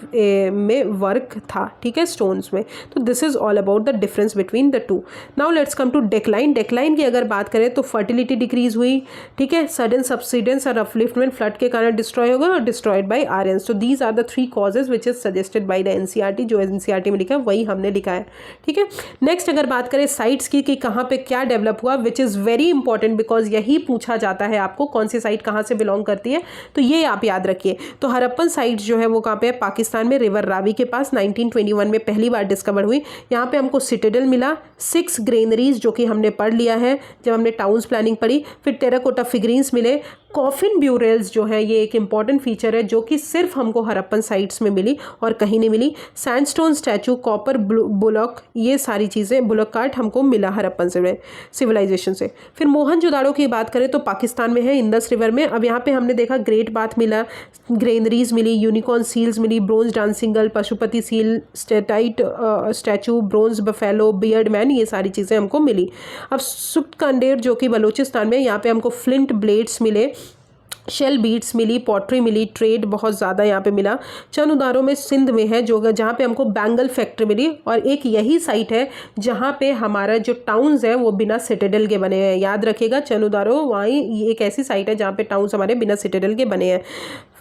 में वर्क था, ठीक है, स्टोन्स में। तो this is all about the difference between the two. Now let's come to decline. Decline की अगर बात करें तो फर्टिलिटी डिक्रीज हुई, ठीक है, सडन सब्सिडेंस और अपलिफ्टमेंट फ्लड के कारण डिस्ट्रॉय होगा, और डिस्ट्रॉयड बाय आर्यंस। तो these are the 3 causes which is suggested by the NCERT, जो एनसीईआरटी में लिखा है वही हमने लिखा है, ठीक है। नेक्स्ट अगर बात करें साइट्स की कि कहाँ पे क्या डेवलप हुआ, which is very important because यही पूछा जाता है आपको कौन सी साइट कहाँ से बिलोंग करती है, तो ये आप याद रखिए। तो हरप्पन साइट जो है वो कहाँ पे है, पाकिस्तान में रिवर रावी के पास 1921 में पहली बार डिस्कवर हुई। यहाँ पे हमको सिटाडेल मिला, 6 ग्रेनरीज जो कि हमने पढ़ लिया है जब हमने टाउन्स प्लानिंग पढ़ी। फिर टेराकोटा फिगरीन्स मिले, कॉफिन ब्यूरेल्स जो है ये एक इंपॉर्टेंट फीचर है जो कि सिर्फ हमको हरप्पन साइट्स में मिली और कहीं नहीं मिली। सैंडस्टोन स्टैचू, कॉपर बुलॉक, ये सारी चीज़ें, बुलॉक कार्ट हमको मिला हरप्पन सिविलाइजेशन से। फिर मोहनजोदाड़ो की बात करें तो पाकिस्तान में है, इंदस रिवर में। अब यहाँ पे हमने देखा ग्रेट बाथ मिला, ग्रेनरीज मिली, यूनिकॉर्न सील्स मिली, bronze dancing girl, Pashupati seal, steatite statue, bronze buffalo, beard man, ये सारी चीज़ें हमको मिली। अब सुक्कंडेर जो कि बलूचिस्तान में, यहाँ पे हमको फ्लिंट ब्लेड्स मिले, शेल बीट्स मिली, पॉटरी मिली, ट्रेड बहुत ज़्यादा यहाँ पे मिला। चंद उदारों में सिंध में है जो जहाँ पे हमको बैंगल फैक्ट्री मिली, और एक यही साइट है जहाँ पे हमारा जो टाउन्स है वो बिना सिटाडेल के बने हैं। याद रखिएगा, चंद उदारों वहाँ ये एक ऐसी साइट है जहाँ पे टाउन्स हमारे बिना सिटाडेल के बने हैं।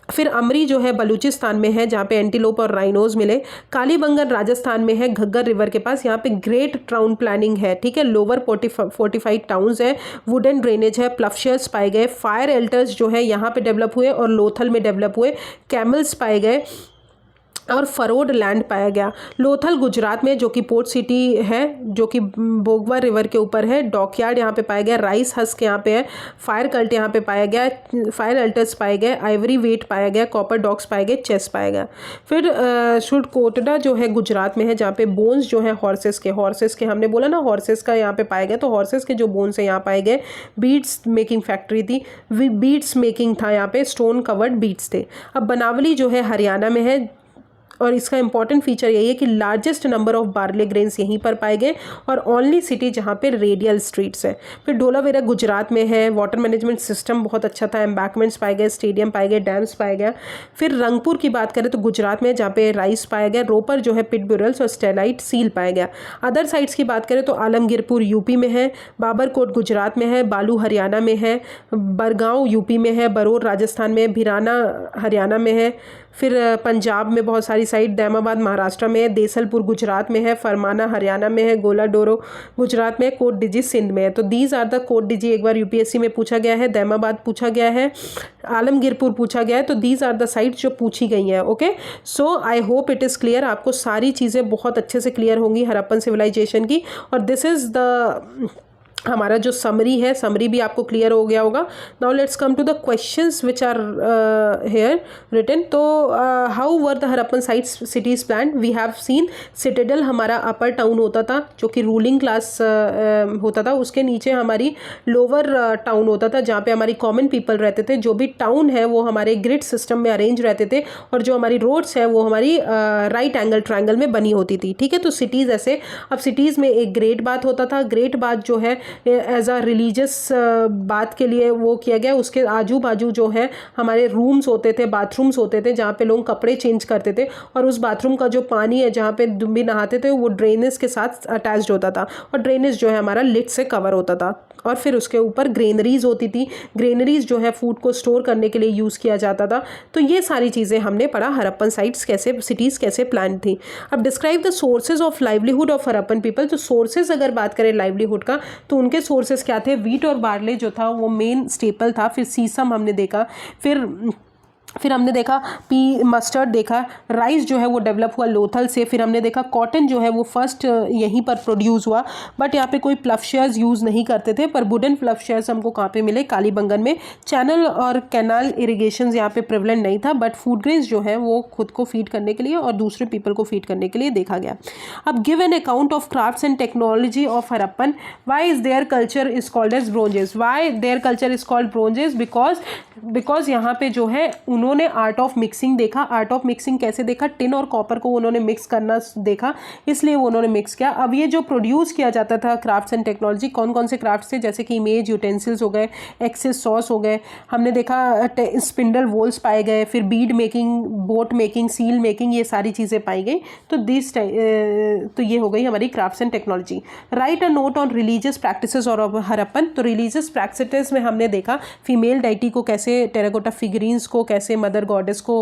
फिर अमरी जो है बलूचिस्तान में है जहाँ पे एंटीलोप और राइनोज मिले। कालीबंगन राजस्थान में है, घग्गर रिवर के पास, यहाँ पे ग्रेट टाउन प्लानिंग है, ठीक है, लोअर फोर्टिफाइड टाउन्स है, वुडन ड्रेनेज है, प्लफशर्स पाए गए, फायर एल्टर्स जो है यहाँ पे डेवलप हुए और लोथल में डेवलप हुए, कैमल्स पाए गए और फरोड लैंड पाया गया। लोथल गुजरात में जो कि पोर्ट सिटी है जो कि बोगवा रिवर के ऊपर है, डॉकयार्ड यहाँ पे पाया गया, राइस हस्क यहाँ पे है, फायर कल्ट यहाँ पे पाया गया, फायर अल्टर्स पाए गए, आइवरी वेट पाया गया, कॉपर डॉग्स पाए गए, चेस पाया गया। फिर शुडकोटडा जो है गुजरात में है जहाँ पे बोन्स जो है हॉर्सेस के हमने बोला ना हॉर्सेस का यहाँ पे पाया गया, तो हॉर्सेस के जो बोन्स है यहाँ पाए गए। बीड्स मेकिंग फैक्ट्री थी, बीड्स मेकिंग था यहाँ पे, स्टोन कवर्ड बीड्स थे। अब बनावली जो है हरियाणा में है, और इसका इंपॉर्टेंट फीचर यही है कि largest number of barley grains यहीं पर पाए गए, और ओनली सिटी जहाँ पे रेडियल स्ट्रीट्स है। फिर ढोलावीरा गुजरात में है, वाटर मैनेजमेंट सिस्टम बहुत अच्छा था, एम्बैकमेंट्स पाए गए, स्टेडियम पाए गए, डैम्स पाए गया। फिर रंगपुर की बात करें तो गुजरात में जहाँ पे राइस पाया गया, रोपर जो है पिट ब्यूरल्स और स्टेलाइट सील पाया गया। अदर साइट्स की बात करें तो आलमगीरपुर यूपी में है, बाबरकोट गुजरात में है, बालू हरियाणा में है, बरगांव यूपी में है, बरोर राजस्थान में, भिराना हरियाणा में है। फिर पंजाब में बहुत सारी हमारी साइड, दैमाबाद महाराष्ट्र में है, देसलपुर गुजरात में है, फरमाना हरियाणा में है, गोलाडोरो गुजरात में है, कोट डिजी सिंध में है। तो दीज आर द कोट डिजी एक बार यूपीएससी में पूछा गया है, दैमाबाद पूछा गया है, आलमगीरपुर पूछा गया है। तो दीज आर द साइट्स जो पूछी गई हैं। Okay, so I hope it is clear, आपको सारी चीज़ें बहुत अच्छे से क्लियर होंगी हड़प्पन सिविलाइजेशन की। और दिस इज़ द हमारा जो समरी है, समरी भी आपको क्लियर हो गया होगा। Now let's come to the questions which are here written. तो how were the Harappan sites cities plan? We have seen citadel हमारा अपर टाउन होता था जो कि रूलिंग क्लास होता था, उसके नीचे हमारी लोअर टाउन होता था जहाँ पे हमारी कॉमन पीपल रहते थे। जो भी टाउन है वो हमारे ग्रिड सिस्टम में अरेंज रहते थे और जो हमारी रोड्स है वो हमारी राइट एंगल ट्रायंगल में बनी होती थी। ठीक है, तो सिटीज़ ऐसे, अब सिटीज़ में एक ग्रेट बाथ होता था। ग्रेट बाथ जो है एज अ रिलीजियस बात के लिए वो किया गया। उसके आजू बाजू जो है हमारे रूम्स होते थे, बाथरूम्स होते थे जहाँ पे लोग कपड़े चेंज करते थे और उस बाथरूम का जो पानी है जहाँ पे भी नहाते थे वो ड्रेनेज के साथ अटैच्ड होता था और ड्रेनेज जो है हमारा लिड से कवर होता था। और फिर उसके ऊपर ग्रेनरीज होती थी। ग्रेनरीज जो है फूड को स्टोर करने के लिए यूज़ किया जाता था। तो ये सारी चीज़ें हमने पढ़ा, हड़प्पन साइट्स कैसे, सिटीज़ कैसे प्लान थी। अब describe the sources of livelihood of Harappan people. तो सोर्सेज अगर बात करें लाइवलीहुड का तो उनके सोर्सेज क्या थे? वीट और बार्ले जो था वो मेन स्टेपल था। फिर सीसम हमने देखा, फिर हमने देखा मस्टर्ड देखा, राइस जो है वो डेवलप हुआ लोथल से। फिर हमने देखा कॉटन जो है वो फर्स्ट यहीं पर प्रोड्यूस हुआ, बट यहाँ पे कोई प्लफशेयर्स यूज़ नहीं करते थे, पर वुडन प्लफशेयर्स हमको कहाँ पे मिले? कालीबंगन में। चैनल और कैनाल इरिगेशन यहाँ पे प्रिवलेंट नहीं था, बट फूड ग्रेन्स जो है वो खुद को फीड करने के लिए और दूसरे पीपल को फीड करने के लिए देखा गया। अब give an account of crafts and technology of Harappan. Why is their culture is called as bronzes? Why their culture is called bronzes? Because यहाँ पे जो है उन्होंने आर्ट ऑफ मिक्सिंग देखा। आर्ट ऑफ मिक्सिंग कैसे देखा? टिन और कॉपर को उन्होंने मिक्स करना देखा, इसलिए वो उन्होंने मिक्स किया। अब ये जो प्रोड्यूस किया जाता था क्राफ्ट्स एंड टेक्नोलॉजी, कौन कौन से क्राफ्ट्स थे? जैसे कि इमेज यूटेंसिल्स हो गए, एक्सेस सॉस हो गए, हमने देखा स्पिंडल वोल्स पाए गए, फिर Beed making, boat making, seal making, ये सारी चीज़ें पाई गई। तो तो ये हो गई हमारी crafts and technology. Right a note on religious practices और हड़प्पन। तो रिलीजियस प्रैक्टिसेस में हमने देखा फीमेल डाइटी को कैसे, टेराकोटा फिगरीन्स को कैसे मदर गॉडेस को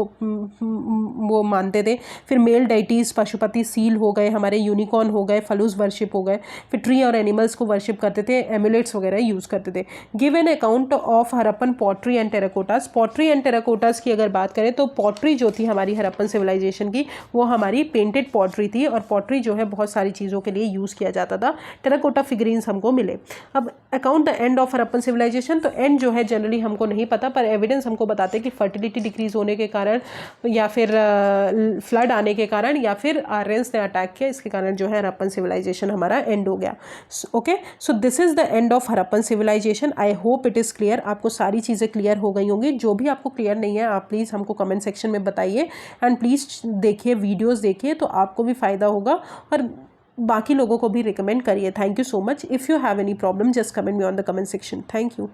वो मानते थे। फिर मेल डाइटीज, पशुपति सील हो गए, हमारे यूनिकॉर्न हो गए, फलूस वर्शिप हो गए। फिर ट्री और एनिमल्स को वर्शिप करते थे, एमुलेट्स वगैरह यूज़ करते थे। Give an account of Harappan pottery and terracottas. Pottery and terracottas की अगर बात करें तो पॉटरी जो थी हमारी हड़प्पन सिविलाइजेशन की वो हमारी पेंटेड पॉटरी थी और पॉटरी जो है बहुत सारी चीज़ों के लिए यूज़ किया जाता था। टेराकोटा फिगरीन्स हमको मिले। अब account the end of Harappan civilisation. तो एंड जो है जनरली हमको नहीं पता, पर एविडेंस हमको बताते हैं कि फर्टिलिटी डिक्रीज होने के कारण या फिर फ्लड आने के कारण या फिर आर्यंस ने अटैक किया, इसके कारण जो है हड़प्पन सिविलाइजेशन हमारा एंड हो गया। Okay, so this is the end of Harappan civilization. I hope it is clear, आपको सारी चीज़ें क्लियर हो गई होंगी। जो भी आपको क्लियर नहीं है आप प्लीज़ हमको कमेंट सेक्शन में बताइए एंड प्लीज़ देखिए, वीडियोज़ देखिए, तो आपको भी फ़ायदा होगा और बाकी लोगों को भी रिकमेंड करिए। Thank you so much. If you have any problem just comment me on the comment section. Thank you.